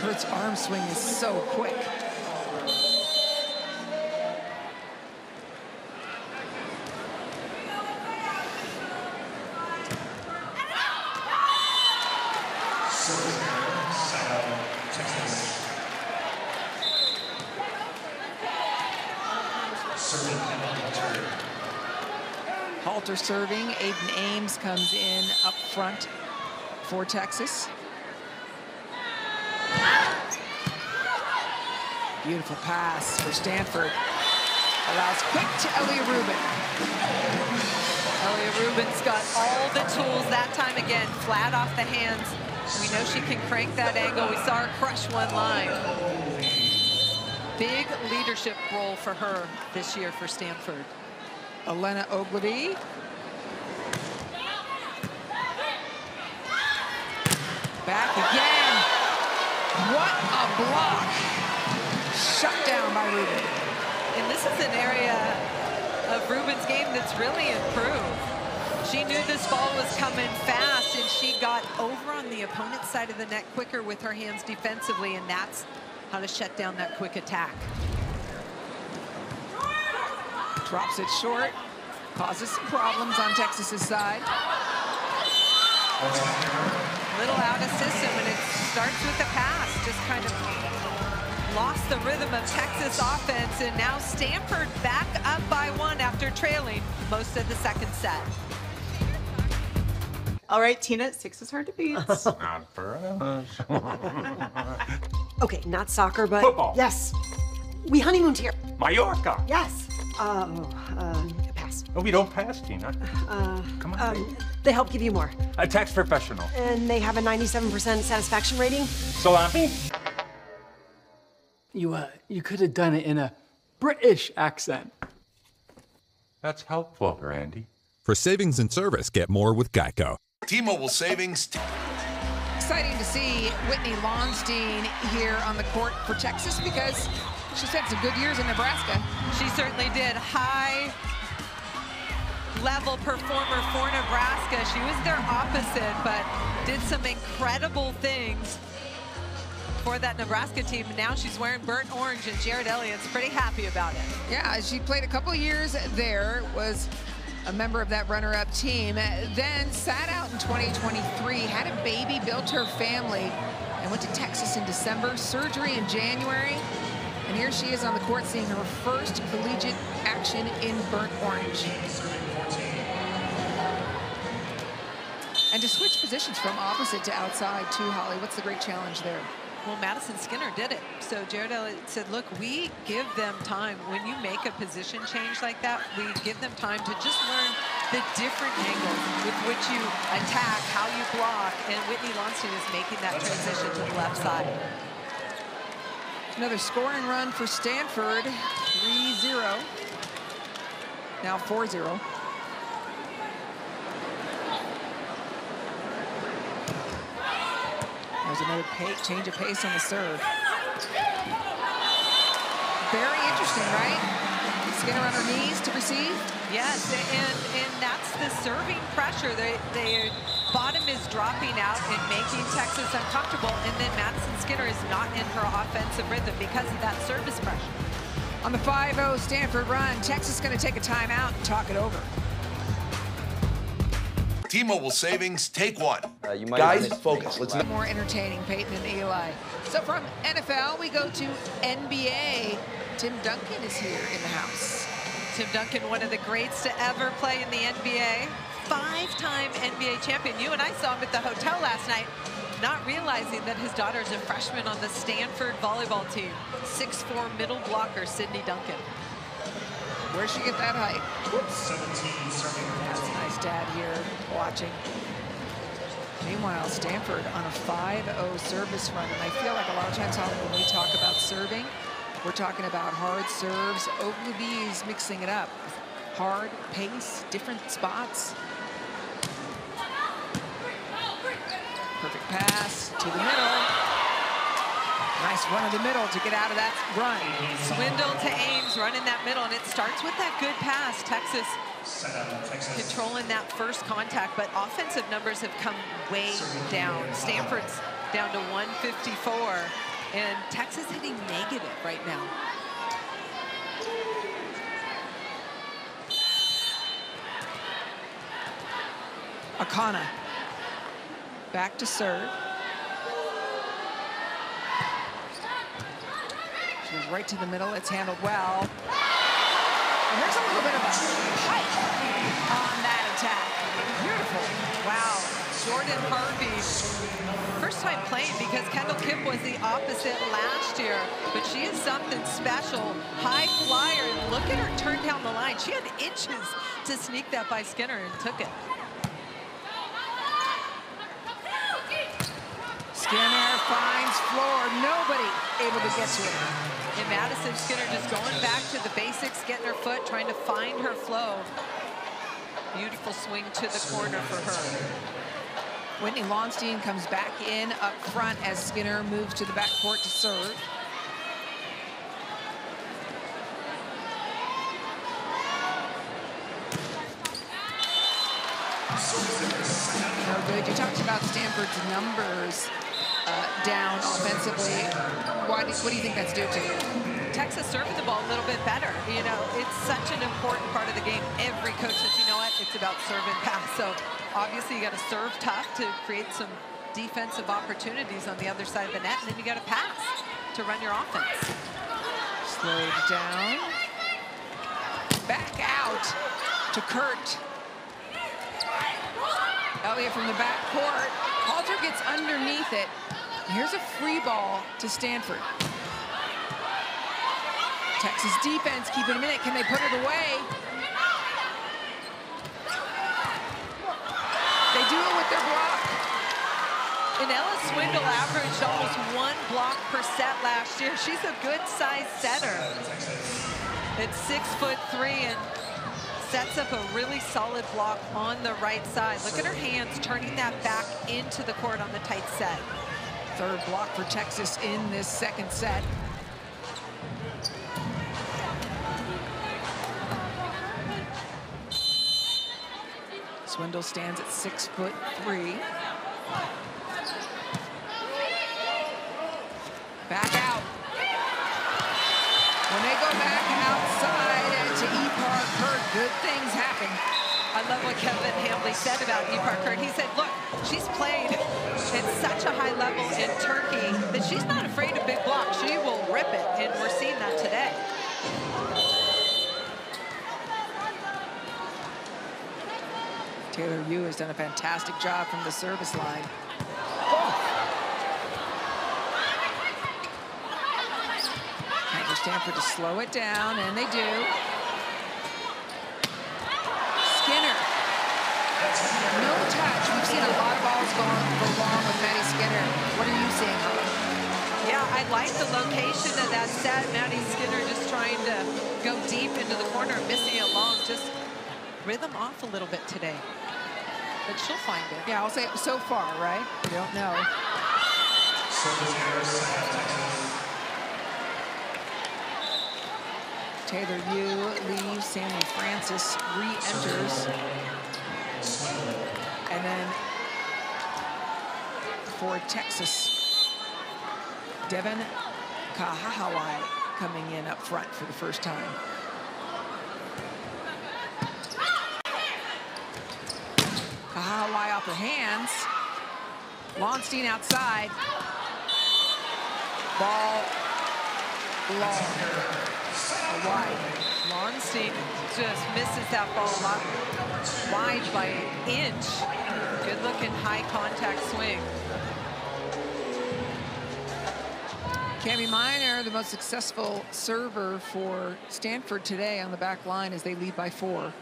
Kurt's arm swing is so quick. Halter serving. Aiden Ames comes in up front for Texas. Beautiful pass for Stanford. Allows quick to Elia Rubin. Elia Rubin's got all the tools that time again, flat off the hands. We know she can crank that angle. We saw her crush one line. Big leadership role for her this year for Stanford. Elena Ogilvie. Back again. What a block. Shut down by Rubin. And this is an area of Rubin's game that's really improved. She knew this ball was coming fast, and she got over on the opponent's side of the net quicker with her hands defensively, and that's how to shut down that quick attack. Drops it short, causes some problems on Texas's side. Little out of system, and it starts with the pass. Just kind of lost the rhythm of Texas offense, and now Stanford back up by 1 after trailing most of the second set. All right, Tina, 6 is hard to beat. Not for us. Okay, not soccer, but Football. Yes. We honeymooned here. Mallorca. Yes. Pass. Oh, we don't pass, Tina. Come on. They help give you more. A tax professional. And they have a 97% satisfaction rating. Salami? You could have done it in a British accent. That's helpful, Randy. For savings and service, get more with Geico. T-Mobile savings. Exciting to see Whitney Lonstein here on the court for Texas because she's had some good years in Nebraska. She certainly did. High-level performer for Nebraska. She was their opposite, but did some incredible things for that Nebraska team. Now she's wearing burnt orange, and Jared Elliott's pretty happy about it. Yeah, she played a couple years there, was a member of that runner-up team, then sat out in 2023, had a baby, built her family, and went to Texas in December, surgery in January, and here she is on the court seeing her first collegiate action in burnt orange. And to switch positions from opposite to outside too, Holly, what's the great challenge there? Well, Madison Skinner did it. So Jared Elliott said, look, we give them time. When you make a position change like that, we give them time to just learn the different angles with which you attack, how you block, and Whitney Lonstein is making that transition to the left side. Another scoring run for Stanford, 3-0. Now 4-0. There's another change of pace on the serve. Very interesting, right? Skinner on her knees to receive. Yes, and that's the serving pressure. Their bottom is dropping out and making Texas uncomfortable, and then Madison Skinner is not in her offensive rhythm because of that service pressure. On the 5-0 Stanford run, Texas is going to take a timeout and talk it over. T-Mobile savings, take one. Guys, focus. Let's not. More entertaining, Peyton and Eli. So from NFL, we go to NBA. Tim Duncan is here in the house. Tim Duncan, one of the greats to ever play in the NBA. 5-time NBA champion. You and I saw him at the hotel last night, not realizing that his daughter's a freshman on the Stanford volleyball team. 6'4" middle blocker, Sydney Duncan. Where'd she get that height? Whoops. That's a nice dad here watching. Meanwhile, Stanford on a 5-0 service run. And I feel like a lot of times when we talk about serving, we're talking about hard serves. Ogilvy is mixing it up. Hard, pace, different spots. Perfect pass to the middle. Nice run of the middle to get out of that run. Swindle to Ames, running that middle, and it starts with that good pass. Texas controlling that first contact, but offensive numbers have come way down. Stanford's down to 154, and Texas hitting negative right now. Akana back to serve. She's right to the middle. It's handled well. And there's a little bit of a height on that attack. Beautiful. Wow. Jordan Harvey, first time playing because Kendall Kipp was the opposite last year, but she is something special. High flyer, and look at her turn down the line. She had inches to sneak that by Skinner and took it. Skinner finds floor. Nobody able to get to it. And Madison Skinner just going back to the basics, getting her foot, trying to find her flow. Beautiful swing to the corner for her. Whitney Lonstein comes back in up front as Skinner moves to the backcourt to serve. We talked about Stanford's numbers down offensively. What do you think that's due to? Texas serving the ball a little bit better. You know, it's such an important part of the game. Every coach says, you know what, it's about serve and pass. So obviously you got to serve tough to create some defensive opportunities on the other side of the net, and then you got to pass to run your offense. Slowed down. Back out to Kurt. Elliott from the back court. Halter gets underneath it. Here's a free ball to Stanford. Texas defense keeping him in it. Can they put it away? They do it with their block. And Ella Swindle averaged almost 1 block per set last year. She's a good-sized setter. It's 6'3" and sets up a really solid block on the right side. Look at her hands turning that back into the court on the tight set. Third block for Texas in this second set. Swindle stands at 6'3". Back out. When they go back outside to E-Park Kurt, good things happen. I love what Kevin Hambley said about E-Park Kurt. He said, look, she's played at such a high level in Turkey that she's not afraid of big blocks. She will rip it, and we're seeing that today. Taylor Yu has done a fantastic job from the service line. Time for Stanford to slow it down, and they do. Skinner. No touch. We've seen a lot of balls go long with Maddie Skinner. What are you seeing, Holly? Yeah, I like the location of that set. Maddie Skinner just trying to go deep into the corner, missing it long. Just rhythm off a little bit today. But she'll find it. Yeah, I'll say so far, right? We don't know. Taylor Yu leaves. Sammy Francis re-enters. And then for Texas, Devin Kahahawai coming in up front for the first time. Kahahawai off her hands. Lonstein outside. Ball long. Wide. Lonstein just misses that ball wide by an inch. Good looking high contact swing. Cami Minor, the most successful server for Stanford today on the back line as they lead by 4.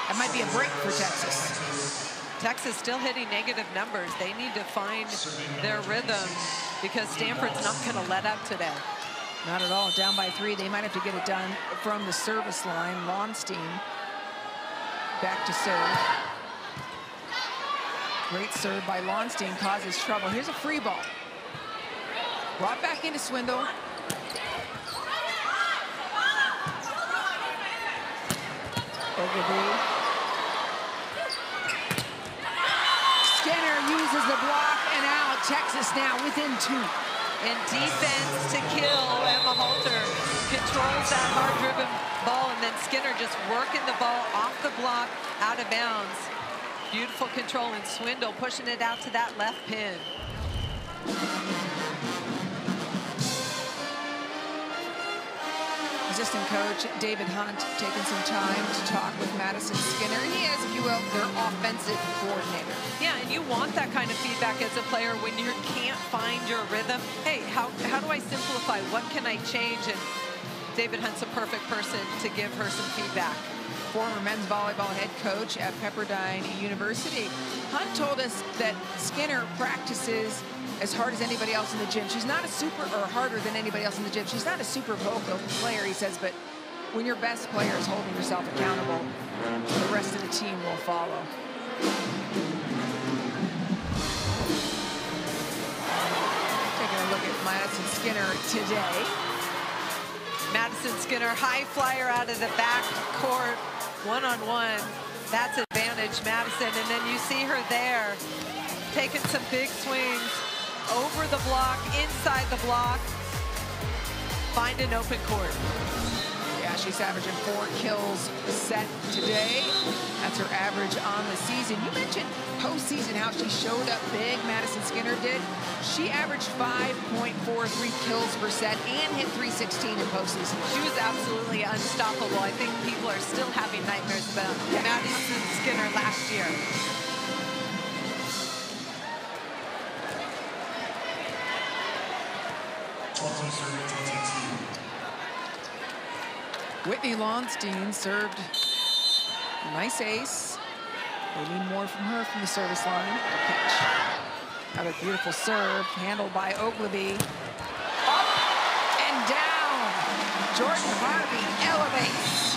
That might be a break for Texas. Texas still hitting negative numbers. They need to find their rhythm because Stanford's not going to let up today. Not at all. Down by 3. They might have to get it done from the service line. Lonstein back to serve. Great serve by Lonstein causes trouble. Here's a free ball. Brought back into Swindle. Ogilvy. Skinner uses the block and out. Texas now within 2. And defense to kill. Emma Halter controls that hard-driven ball, and then Skinner just working the ball off the block, out of bounds. Beautiful control, and Swindle pushing it out to that left pin. Assistant coach David Hunt taking some time to talk with Madison Skinner. He is, if you will, their offensive coordinator. Yeah, and you want that kind of feedback as a player when you can't find your rhythm. Hey, how do I simplify? What can I change? And David Hunt's a perfect person to give her some feedback. Former men's volleyball head coach at Pepperdine University. Hunt told us that Skinner practices as hard as anybody else in the gym. She's not a super, or harder than anybody else in the gym. She's not a super vocal player, he says, but when your best player is holding yourself accountable, the rest of the team will follow. Taking a look at Madison Skinner today. Madison Skinner, high flyer out of the back court, one-on-one. That's advantage. advantage, Madison, and then you see her there taking some big swings over the block, inside the block, find an open court. Yeah, she's averaging 4 kills a set today. That's her average on the season. You mentioned postseason, how she showed up big, Madison Skinner did. She averaged 5.43 kills per set and hit 316 in postseason. She was absolutely unstoppable. I think people are still having nightmares about Madison Skinner last year. Whitney Lonstein served a nice ace. They need more from her from the service line. Catch. Another beautiful serve, handled by Ogilvy. Up and down. Jordan Harvey elevates.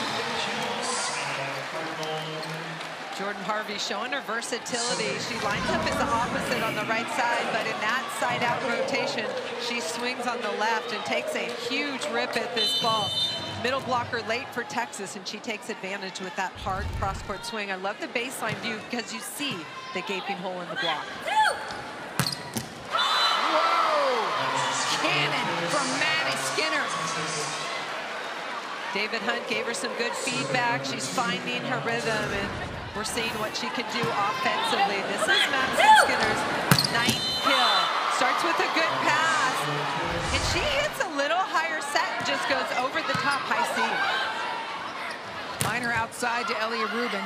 Jordan Harvey showing her versatility. She lines up as the opposite on the right side, but in that side-out rotation, she swings on the left and takes a huge rip at this ball. Middle blocker late for Texas, and she takes advantage with that hard cross-court swing. I love the baseline view because you see the gaping hole in the block. Whoa! Cannon from Maddie Skinner. David Hunt gave her some good feedback. She's finding her rhythm, and we're seeing what she can do offensively. This is Madison Skinner's 9th kill. Starts with a good pass, and she hits a little higher set and just goes over the top high C. Minor outside to Elia Rubin.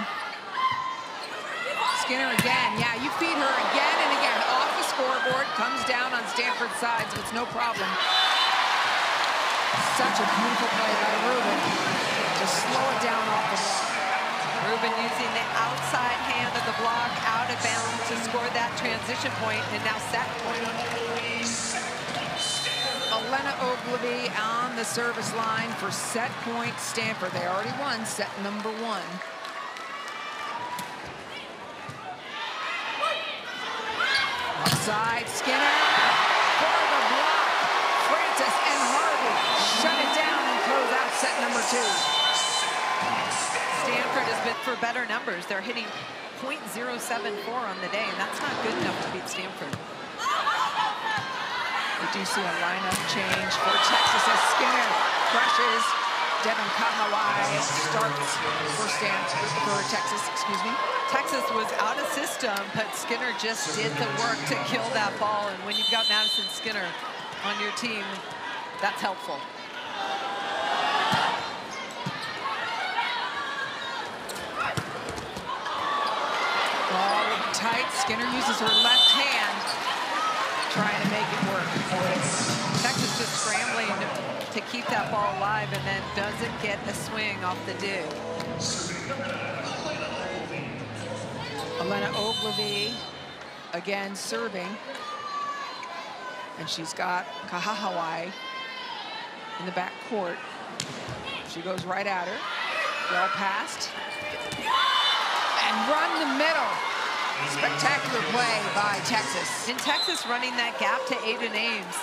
Skinner again. Yeah, you feed her again and again. Off the scoreboard, comes down on Stanford's side, so it's no problem. Such a beautiful play by Rubin to slow it down off the block. Rubin using the outside hand of the block out of bounds to score that transition point, and now set point. Elena Ogilvy on the service line for set point Stanford. They already won set number 1. Outside, Skinner for the block. Francis and Harvey shut it down and close out set number 2. Stanford has been for better numbers. They're hitting .074 on the day, and that's not good enough to beat Stanford. We do see a lineup change for Texas as Skinner crushes. Devin Kahawai starts for Texas, excuse me. Texas was out of system, but Skinner just did the work to kill that ball. And when you've got Madison Skinner on your team, that's helpful. Ball tight. Skinner uses her left hand, trying to make it work. Texas just scrambling to keep that ball alive, and then doesn't get a swing off the dig. Elena Ogilvy again serving, and she's got Kahahawai in the back court. She goes right at her. Well passed. And run the middle. Spectacular play by Texas. In Texas running that gap to Aiden Ames.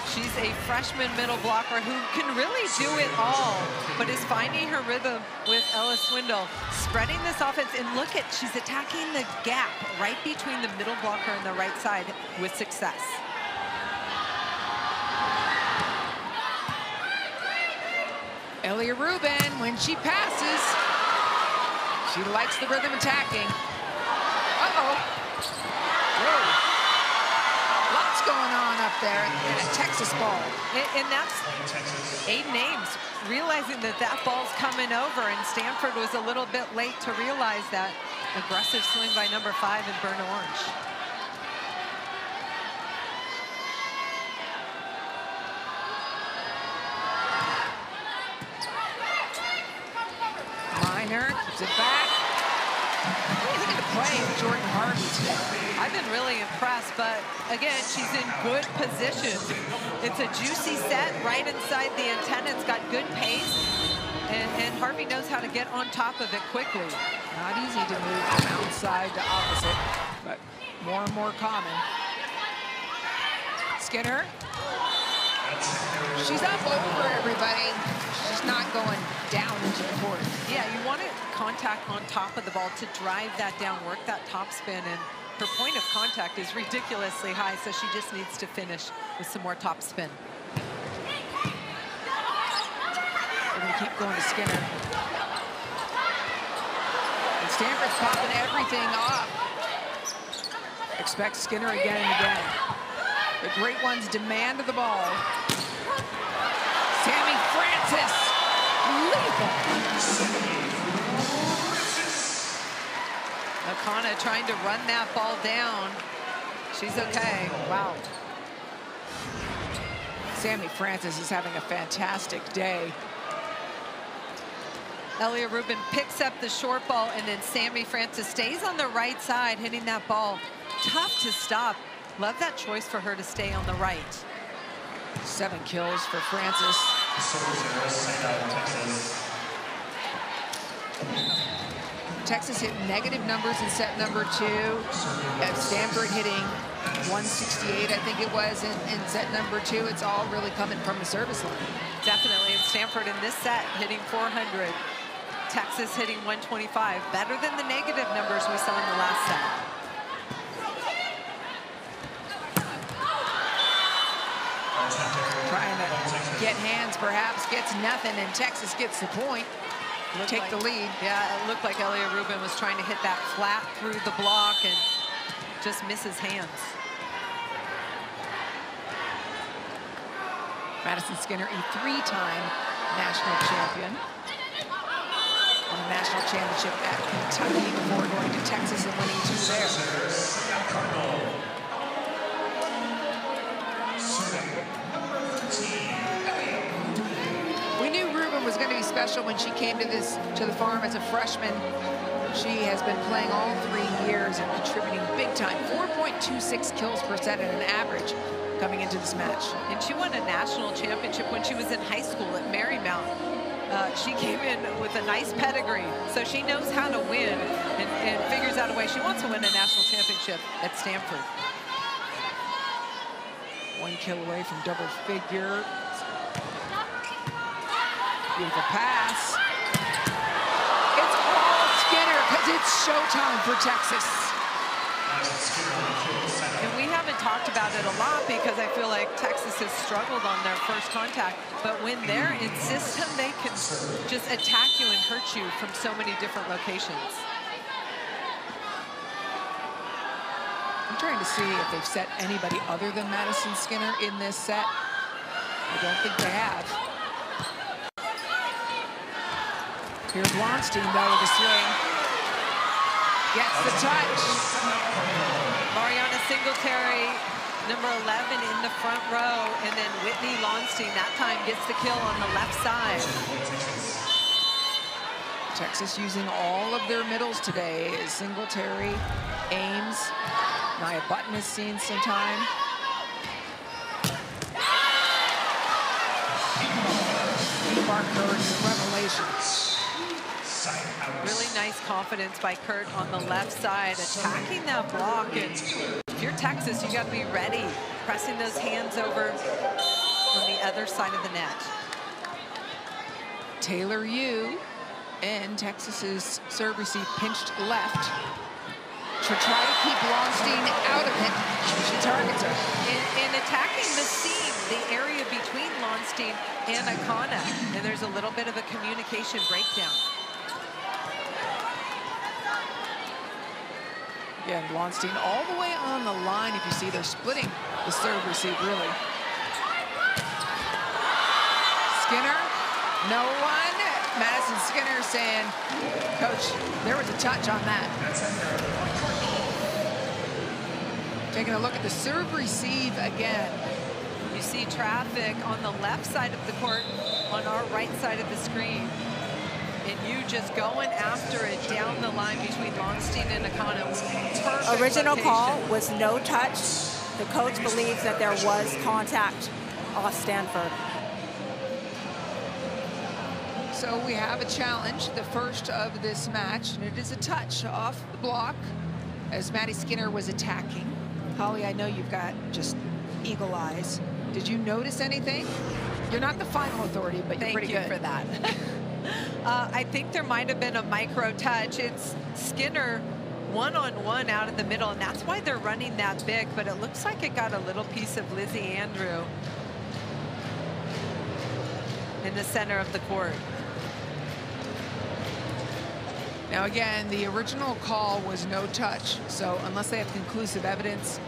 She's a freshman middle blocker who can really do it all, but is finding her rhythm with Ella Swindle. Spreading this offense, and look at, she's attacking the gap right between the middle blocker and the right side with success. Elia Rubin, when she passes, she likes the rhythm attacking. Uh-oh. Whoa. Lots going on up there in a Texas ball. And that's Aiden Ames realizing that that ball's coming over, and Stanford was a little bit late to realize that. Aggressive swing by number 5 in burnt orange. Minor keeps it back. What do you think of the play of Jordan Harvey today? I've been really impressed, but again, she's in good position. It's a juicy set right inside the antenna. It's got good pace, and Harvey knows how to get on top of it quickly. Not easy to move from outside to opposite, but more and more common. Skinner She's up over everybody. She's not going down into the court. Yeah, you want it contact on top of the ball to drive that down, work that top spin, and her point of contact is ridiculously high, so she just needs to finish with some more top spin. We're going to keep going to Skinner. And Stanford's popping everything off. Expect Skinner again and again. The great ones demand the ball. Sammy Francis, lethal. Nakana trying to run that ball down. She's okay. Wow. Sammy Francis is having a fantastic day. Elia Rubin picks up the short ball, and then Sammy Francis stays on the right side, hitting that ball. Tough to stop. Love that choice for her to stay on the right. 7 kills for Francis. Texas hit negative numbers in set number 2. Stanford hitting 168, I think it was, in set number 2. It's all really coming from the service line. Definitely, and Stanford in this set hitting 400. Texas hitting 125, better than the negative numbers we saw in the last set. Trying to get hands, perhaps, gets nothing, and Texas gets the point. Take the lead. Yeah, it looked like Elia Rubin was trying to hit that flat through the block and just misses hands. Madison Skinner, a 3-time national champion. Won a national championship at Kentucky before going to Texas and winning 2 there. We knew Rubin was going to be special when she came to the farm as a freshman. She has been playing all 3 years and contributing big time. 4.26 kills per set at an average coming into this match. And she won a national championship when she was in high school at Marymount. She came in with a nice pedigree, so she knows how to win and figures out a way. She wants to win a national championship at Stanford. 1 kill away from double figure. Beautiful pass. It's all Skinner because it's showtime for Texas. And we haven't talked about it a lot because I feel like Texas has struggled on their first contact. But when they're in system, they can just attack you and hurt you from so many different locations. I'm trying to see if they've set anybody other than Madison Skinner in this set. I don't think they have. Here's Lonstein, though, with the swing. Gets the touch. Mariana Singletary, number 11 in the front row, and then Whitney Lonstein that time gets the kill on the left side. Texas using all of their middles today. Singletary, Ames, Nia Button has seen some time. Barker's revelations. Really nice confidence by Kurt on the left side, attacking that block. And if you're Texas, you got to be ready, pressing those hands over on the other side of the net. Taylor Yu and Texas's serve receive pinched left to try to keep Lonstein out of it. She targets her. In attacking the seam, the area between Lonstein and Akana, and there's a little bit of a communication breakdown. Again, Lonstein all the way on the line. If you see, they're splitting the serve receive, really. Skinner, no one. Madison Skinner saying, Coach, there was a touch on that. Taking a look at the serve receive again. You see traffic on the left side of the court, on our right side of the screen. And you just going after it down the line between Lonstein and Akana. Perfect Original location. call was no touch. The coach believes that there was contact off Stanford. So we have a challenge, the first of this match, and it is a touch off the block as Maddie Skinner was attacking. Holly, I know you've got just eagle eyes. Did you notice anything? You're not the final authority, but you're pretty good. Thank you for that. I think there might have been a micro touch. It's Skinner one-on-one out of the middle, and that's why they're running that big, but it looks like it got a little piece of Lizzie Andrew in the center of the court. Now again, the original call was no touch, so unless they have conclusive evidence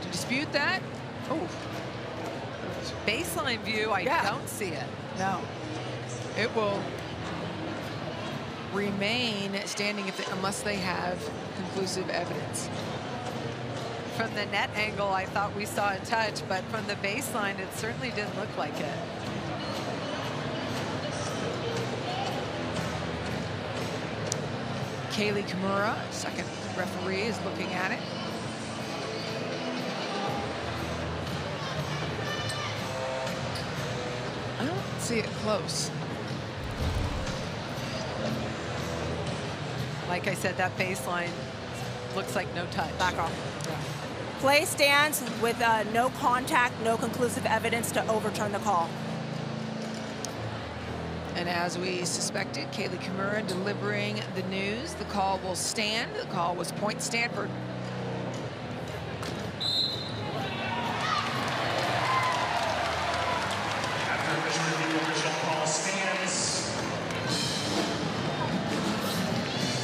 to dispute that, oh. Baseline view, I don't see it. No. It will remain standing unless they have conclusive evidence. From the net angle, I thought we saw a touch, but from the baseline, it certainly didn't look like it. Kaylee Kimura, second referee, is looking at it. I don't see it close. Like I said, that baseline looks like no touch. Back off. Play stands with no contact, no conclusive evidence to overturn the call. And as we suspected, Kaylee Kimura delivering the news. The call will stand. The call was point Stanford.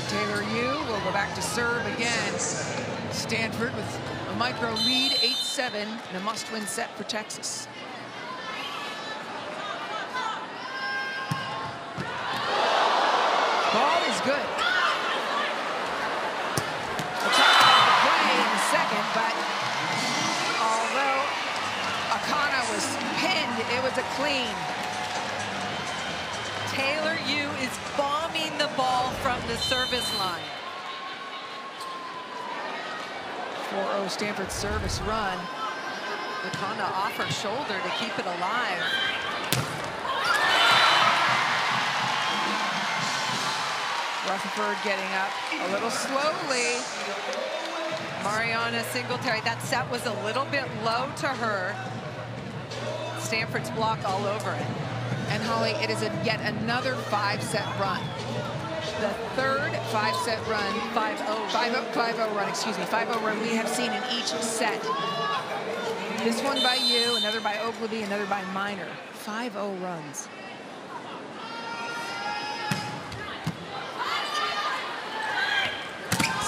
Taylor Yu will go back to serve again. Stanford with a micro lead, 8-7, and a must-win set for Texas. Ball is good. We'll talk about the play in a second, but although Akana was pinned, it was a clean. Taylor Yu is bombing the ball from the service line. 4-0 Stanford service run. Akana off her shoulder to keep it alive. Rutherford getting up a little slowly. Mariana Singletary, that set was a little bit low to her. Stanford's block all over it. And Holly, it is yet another 5-set run. The third 5-set run, 5-0 run, excuse me, 5-0 run we have seen in each set. This one by Yu, another by Ogilvy, another by Minor. 5-0 runs.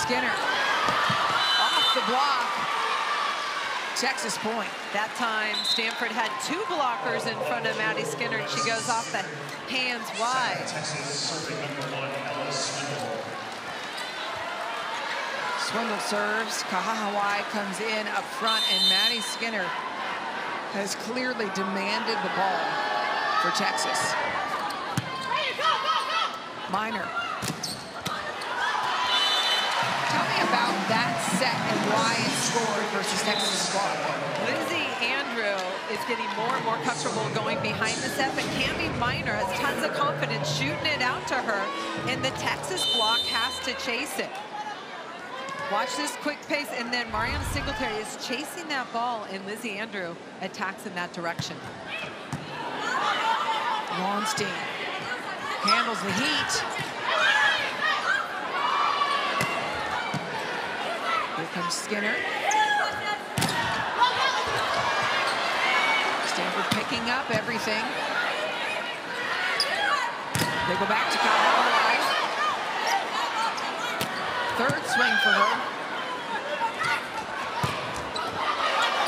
Skinner off the block. Texas point. That time, Stanford had 2 blockers in front of Maddie Skinner, and she goes off the hands wide. Swindle serves. Kahahawai comes in up front, and Maddie Skinner has clearly demanded the ball for Texas. Minor. Tell me about that set and why it scored versus Texas block. Lizzie Andrew is getting more and more comfortable going behind the set, but Cami Minor has tons of confidence shooting it out to her, and the Texas block has to chase it. Watch this quick pace, and then Mariana Singletary is chasing that ball, and Lizzie Andrew attacks in that direction. Lonstein handles the heat. Here comes Skinner. Stanford picking up everything. They go back to Kahahawai. Third swing for her.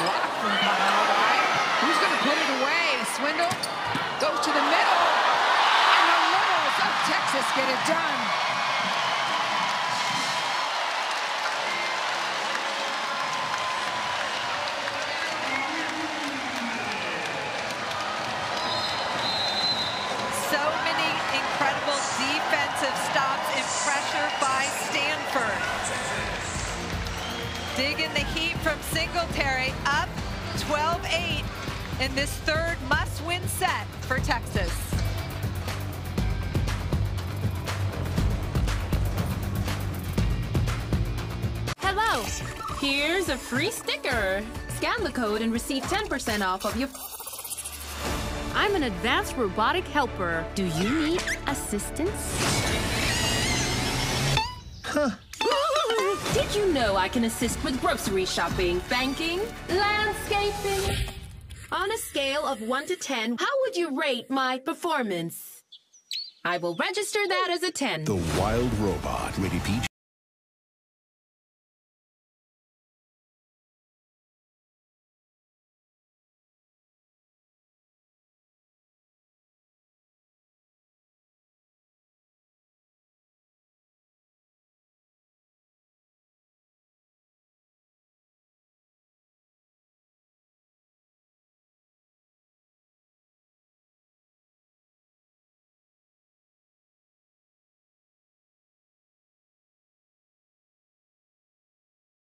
Block from Kahahawai. Who's going to put it away? Swindle goes to the middle. And the Liberals of Texas get it done. Defensive stops and pressure by Stanford. Digging the heat from Singletary, up 12-8 in this third must-win set for Texas. Hello, here's a free sticker. Scan the code and receive 10% off of your... I'm an advanced robotic helper. Do you need assistance? Huh. Did you know I can assist with grocery shopping, banking, landscaping? On a scale of 1 to 10, how would you rate my performance? I will register that as a 10. The Wild Robot, rated PG.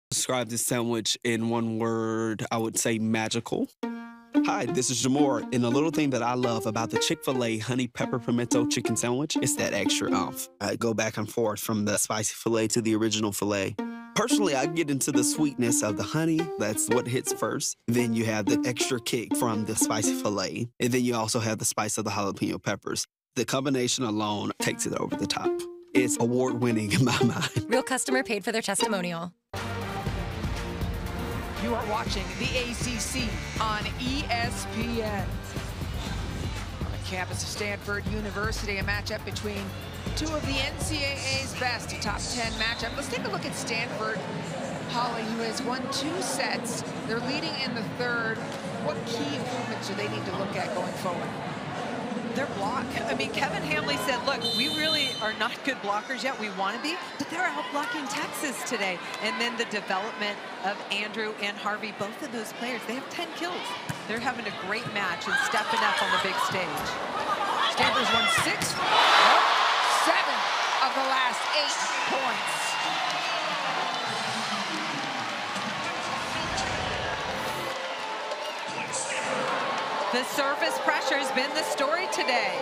Describe this sandwich in one word, I would say magical. Hi, this is Jamor, and the little thing that I love about the Chick-fil-A honey pepper pimento chicken sandwich is that extra oomph. I go back and forth from the spicy filet to the original filet. Personally, I get into the sweetness of the honey. That's what hits first. Then you have the extra kick from the spicy filet, and then you also have the spice of the jalapeno peppers. The combination alone takes it over the top. It's award-winning in my mind. Real customer paid for their testimonial. You are watching the ACC on ESPN. On the campus of Stanford University, a matchup between two of the NCAA's best, a top 10 matchup. Let's take a look at Stanford. Holly, who has won 2 sets. They're leading in the third. What key improvements do they need to look at going forward? Their block. I mean, Kevin Hamley said, look, we really are not good blockers yet. We want to be, but they're out blocking Texas today. And then the development of Andrew and Harvey, both of those players, they have 10 kills. They're having a great match and stepping up on the big stage. Stanford's won 7 of the last 8 points. The service pressure has been the story today.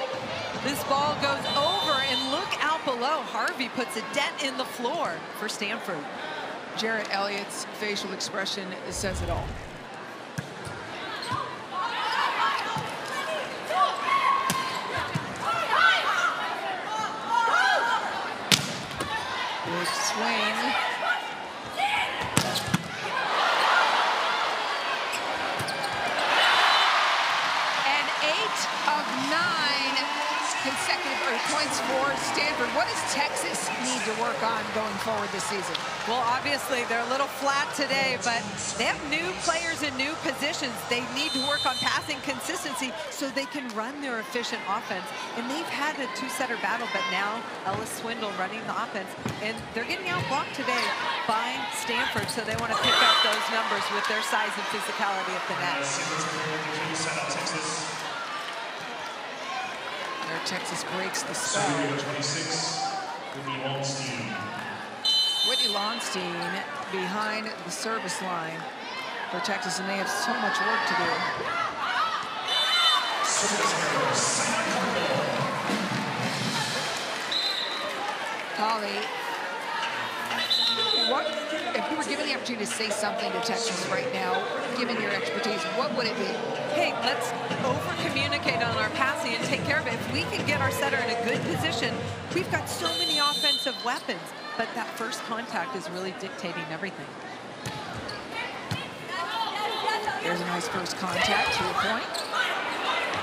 This ball goes over, and look out below. Harvey puts a dent in the floor for Stanford. Jarrett Elliott's facial expression says it all. Big swing. Consecutive points for Stanford. What does Texas need to work on going forward this season? Well, obviously, they're a little flat today, but they have new players in new positions. They need to work on passing consistency so they can run their efficient offense. And they've had a 2-setter battle, but now Ellis Swindle running the offense. And they're getting outblocked today by Stanford, so they want to pick up those numbers with their size and physicality at the net. There, Texas breaks the spell. Whitney Lonstein behind the service line for Texas, and they have so much work to do. Holly, what, if you were given the opportunity to say something to Texas right now, given your expertise, what would it be? Hey, let's over-communicate on our passing and take care of it. If we can get our setter in a good position, we've got so many offensive weapons, but that first contact is really dictating everything. There's a nice first contact to your point.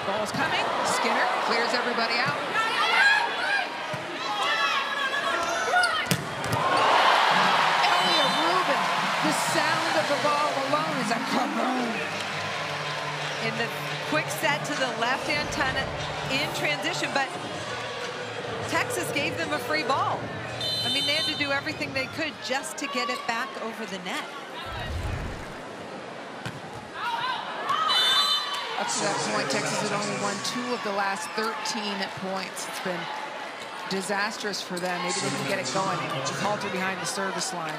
Ball's coming. Skinner clears everybody out. The sound of the ball alone is a kaboom. In the quick set to the left antenna in transition, but Texas gave them a free ball. I mean, they had to do everything they could just to get it back over the net. Up to that point, Texas had only won 2 of the last 13 points. It's been disastrous for them. Maybe they can get it going. Halter behind the service line.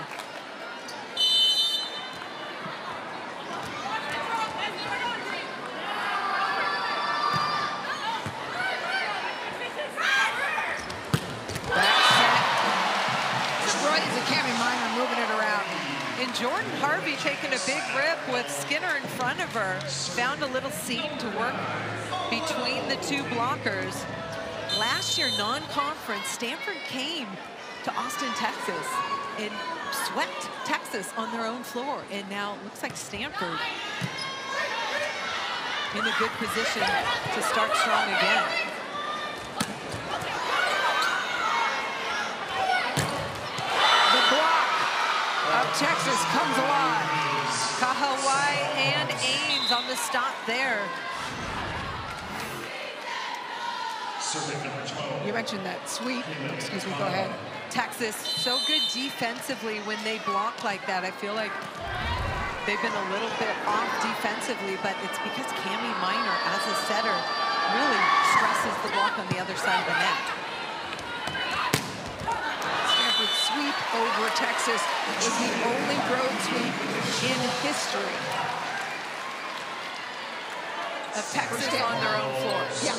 Cami Minor moving it around. And Jordan Harvey taking a big rip with Skinner in front of her. Found a little seam to work between the two blockers. Last year, non-conference, Stanford came to Austin, Texas, and swept Texas on their own floor. And now it looks like Stanford in a good position to start strong again. The block of Texas comes alive. Kahawai and Ames on the stop there. You mentioned that sweep. Excuse me, go ahead. Texas, so good defensively when they block like that. I feel like they've been a little bit off defensively, but it's because Cami Minor, as a setter, really stresses the block on the other side of the net. Stanford sweep over Texas was the only road sweep in history of Texas on their own floor. Yeah.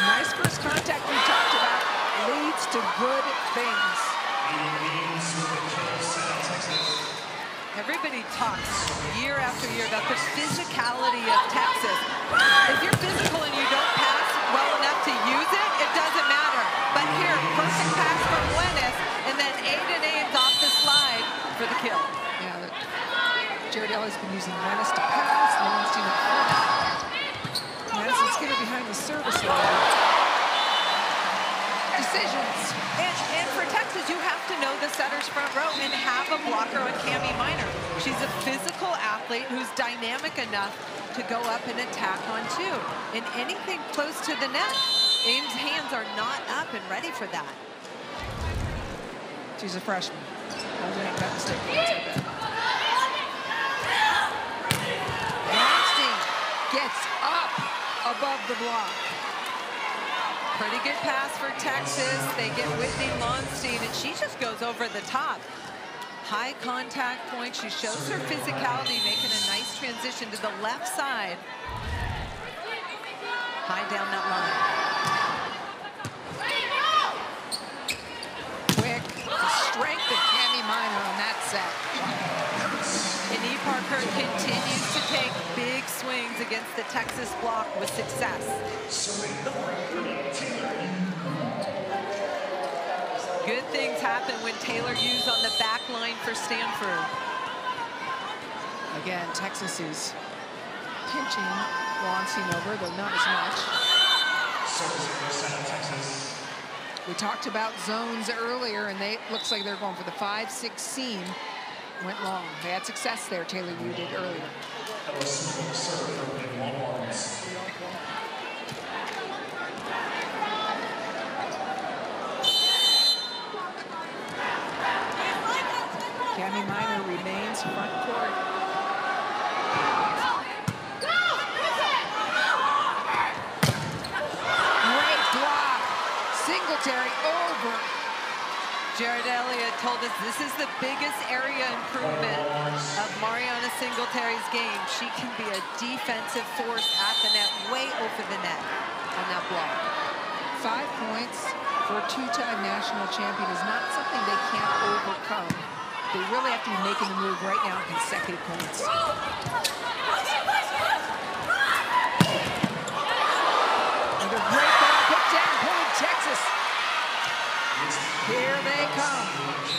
Nice first contact we talked about leads to good things. Everybody talks year after year about the physicality of Texas. If you're physical and you don't pass well enough to use it, it doesn't matter. But here, perfect pass from Wenis, and then Aiden Ames off the slide for the kill. Yeah, Jared Ellis has been using Wenis to pass, Lowenstein at front. Madison Skinner behind the service line. Decisions. And for Texas, you have to know the setter's front row and have a blocker on Cami Minor. She's a physical athlete who's dynamic enough to go up and attack on two. And anything close to the net, Ames' hands are not up and ready for that. She's a freshman. I was making that mistake when I said that. Lowenstein gets up above the block. Pretty good pass for Texas. They get Whitney Lowenstein, and she just goes over the top. High contact point. She shows her physicality, making a nice transition to the left side. High down that line. Quick. The strength of Cami Minor on that set. And E. Parker continues to take big swings against the Texas block with success. Good things happen when Taylor Hughes on the back line for Stanford. Again, Texas is pinching Lowenstein over, though not as much. We talked about zones earlier, and looks like they're going for the 5-6 seam. Went long. They had success there, Taylor Hughes did earlier. Cami Minor remains front court. Great block. Singletary over. Jared Elliott told us this is the biggest area improvement of Mariana Singletary's game. She can be a defensive force at the net, way over the net on that block. 5 points for a two-time national champion is not something they can't overcome. They really have to be making the move right now in consecutive points. Another great ball put down, point Texas. Here they come.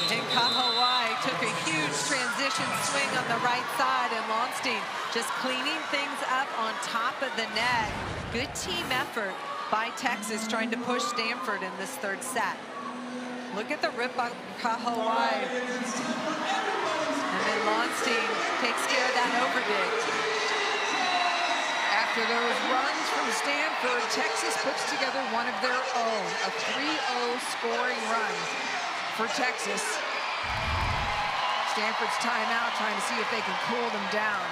And Kahawai took a huge transition swing on the right side, and Lowenstein just cleaning things up on top of the net. Good team effort by Texas trying to push Stanford in this third set. Look at the rip on Kahawai. And then Lowenstein takes care of that overdig. After those runs from Stanford, Texas puts together one of their own, a 3-0 scoring run for Texas. Stanford's timeout, trying to see if they can cool them down.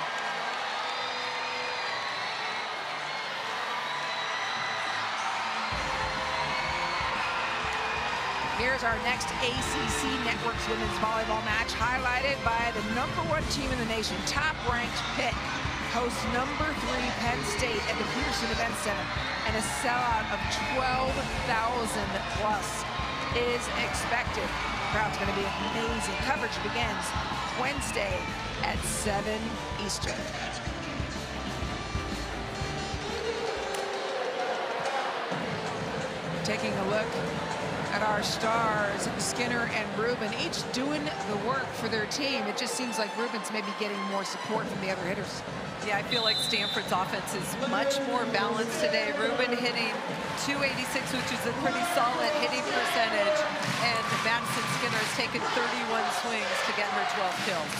Here's our next ACC Networks Women's Volleyball match, highlighted by the #1 team in the nation, top-ranked Pitt. hosts #3 Penn State at the Peterson Event Center, and a sellout of 12,000 plus is expected. The crowd's going to be amazing. Coverage begins Wednesday at 7 Eastern. Taking a look at our stars, Skinner and Rubin, each doing the work for their team. It just seems like Rubin's maybe getting more support from the other hitters. Yeah, I feel like Stanford's offense is much more balanced today. Rubin hitting .286, which is a pretty solid hitting percentage, and Madison Skinner has taken 31 swings to get her 12 kills.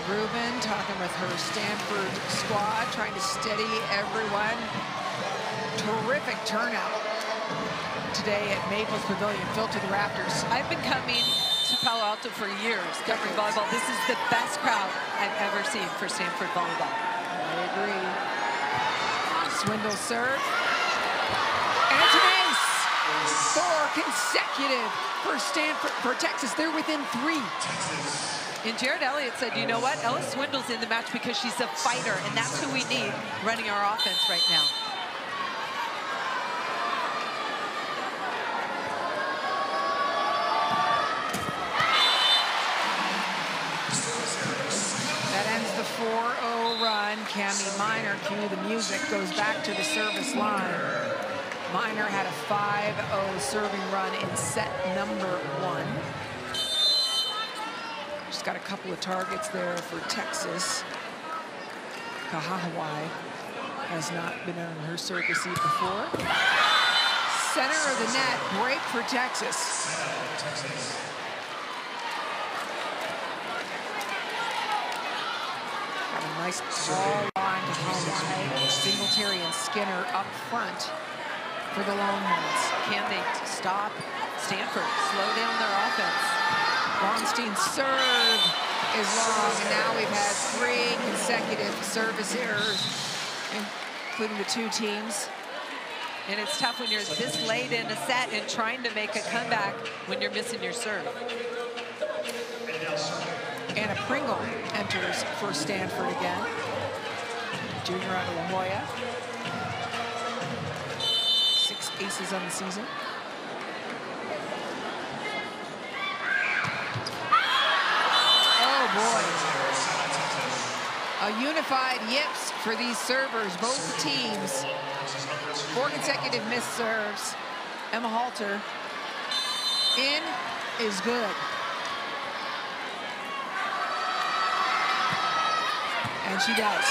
Rubin talking with her Stanford squad, trying to steady everyone. Terrific turnout today at Maples Pavilion, filled to the rafters. I've been coming to Palo Alto for years, covering volleyball. This is the best crowd I've ever seen for Stanford volleyball. I agree. Swindle serve. And it's an ace! 4 consecutive for Stanford, for Texas. They're within 3. And Jared Elliott said, you know what? Ella Swindle's in the match because she's a fighter, and that's who we need running our offense right now. That ends the 4-0 run. Cami Minor, cue the music, goes back to the service line. Minor had a 5-0 serving run in set number 1. She's got a couple of targets there for Texas. Kahahawai has not been on her serve receive before. Center of the net, break for Texas. Got a nice ball line to Hawaii. Singletary and Skinner up front for the Longhorns. Can they stop Stanford, slow down their offense? Bronstein's serve is long, and now we've had 3 consecutive service errors, including the 2 teams. And it's tough when you're this late in a set and trying to make a comeback when you're missing your serve. Anna Pringle enters for Stanford again. Junior out of La Jolla. 6 aces on the season. Boy. A unified yips for these servers, both teams. 4 consecutive missed serves. Emma Halter in is good. And she does.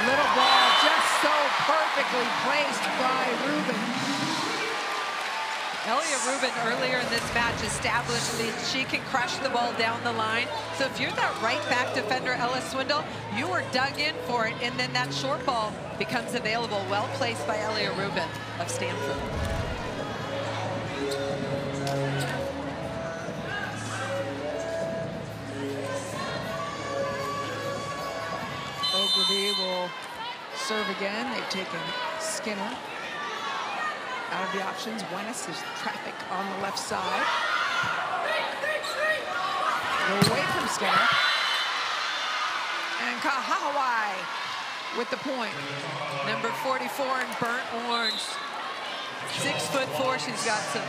Little ball just so perfectly placed by Rubin. Elia Rubin earlier in this match established that she can crush the ball down the line. So if you're that right back defender, Ella Swindle, you were dug in for it, and then that short ball becomes available. Well placed by Elia Rubin of Stanford. Ogilvie will serve again. They've taken Skinner out of the options. Wenis, there's traffic on the left side. Away from Skinner. And Kahahawai with the point. Number 44 in burnt orange. 6'4". She's got some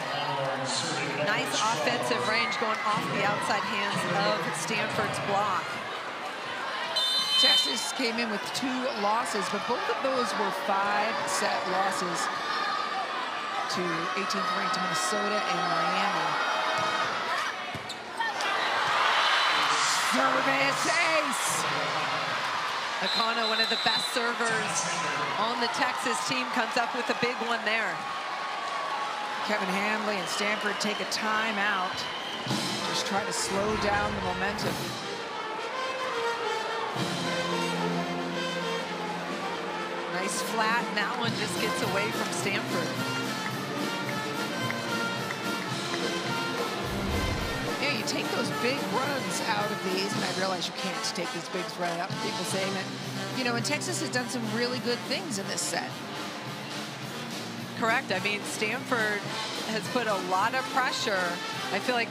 nice offensive range going off the outside hands of Stanford's block. Texas came in with 2 losses, but both of those were 5-set losses to 18th ranked Minnesota and Miami. Service ace! Akana, one of the best servers on the Texas team, comes up with a big one there. Kevin Handley and Stanford take a timeout. Just try to slow down the momentum. Nice flat, and that one just gets away from Stanford. Yeah, you take those big runs out of these, and I realize you can't take these big runs out. People saying that, you know, and Texas has done some really good things in this set. correct. I mean, Stanford has put a lot of pressure. I feel like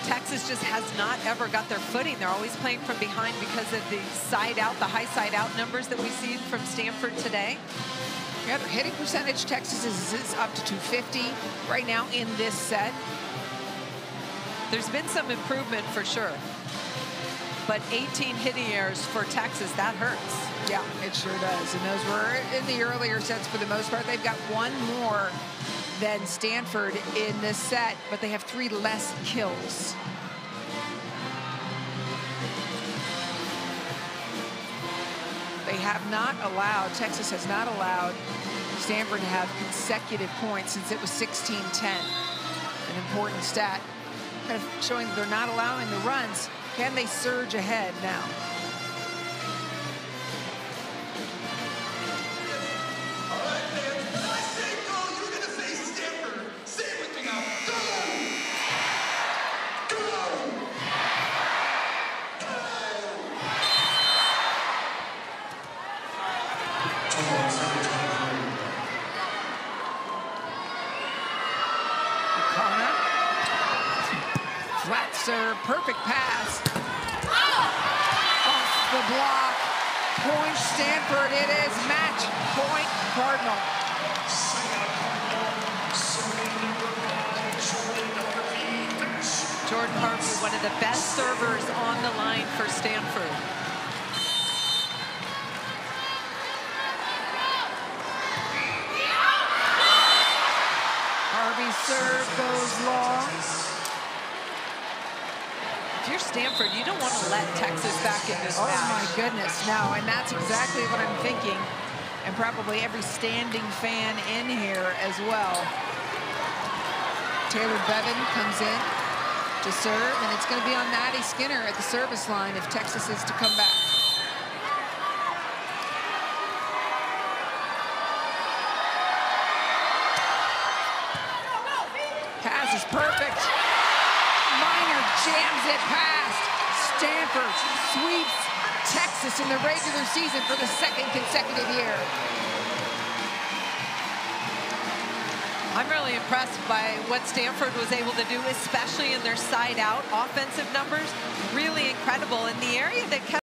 Texas just has not ever got their footing. They're always playing from behind because of the side out, the high side out numbers that we see from Stanford today. Yeah, their hitting percentage, Texas is up to 250 right now in this set. There's been some improvement for sure. But 18 hitting errors for Texas, that hurts. Yeah, it sure does. And those were in the earlier sets for the most part. They've got one more than Stanford in this set, but they have 3 less kills. They have not allowed, Texas has not allowed Stanford to have consecutive points since it was 16-10. An important stat, kind of showing that they're not allowing the runs. Can they surge ahead now? Flat serve, perfect pass. Off the block. Point Stanford. It is match point Cardinal. Jordan Harvey, one of the best servers on the line for Stanford. Harvey's serve goes long. If you're Stanford, you don't want to let Texas back in this match. Oh my goodness, no, and that's exactly what I'm thinking. And probably every standing fan in here as well. Taylor Bevan comes in to serve, and it's going to be on Maddie Skinner at the service line if Texas is to come back. Pass is perfect. Minor jams it past. Stanford sweeps Texas in the regular season for the 2nd consecutive year. I'm really impressed by what Stanford was able to do, especially in their side-out offensive numbers. Really incredible in the area that kept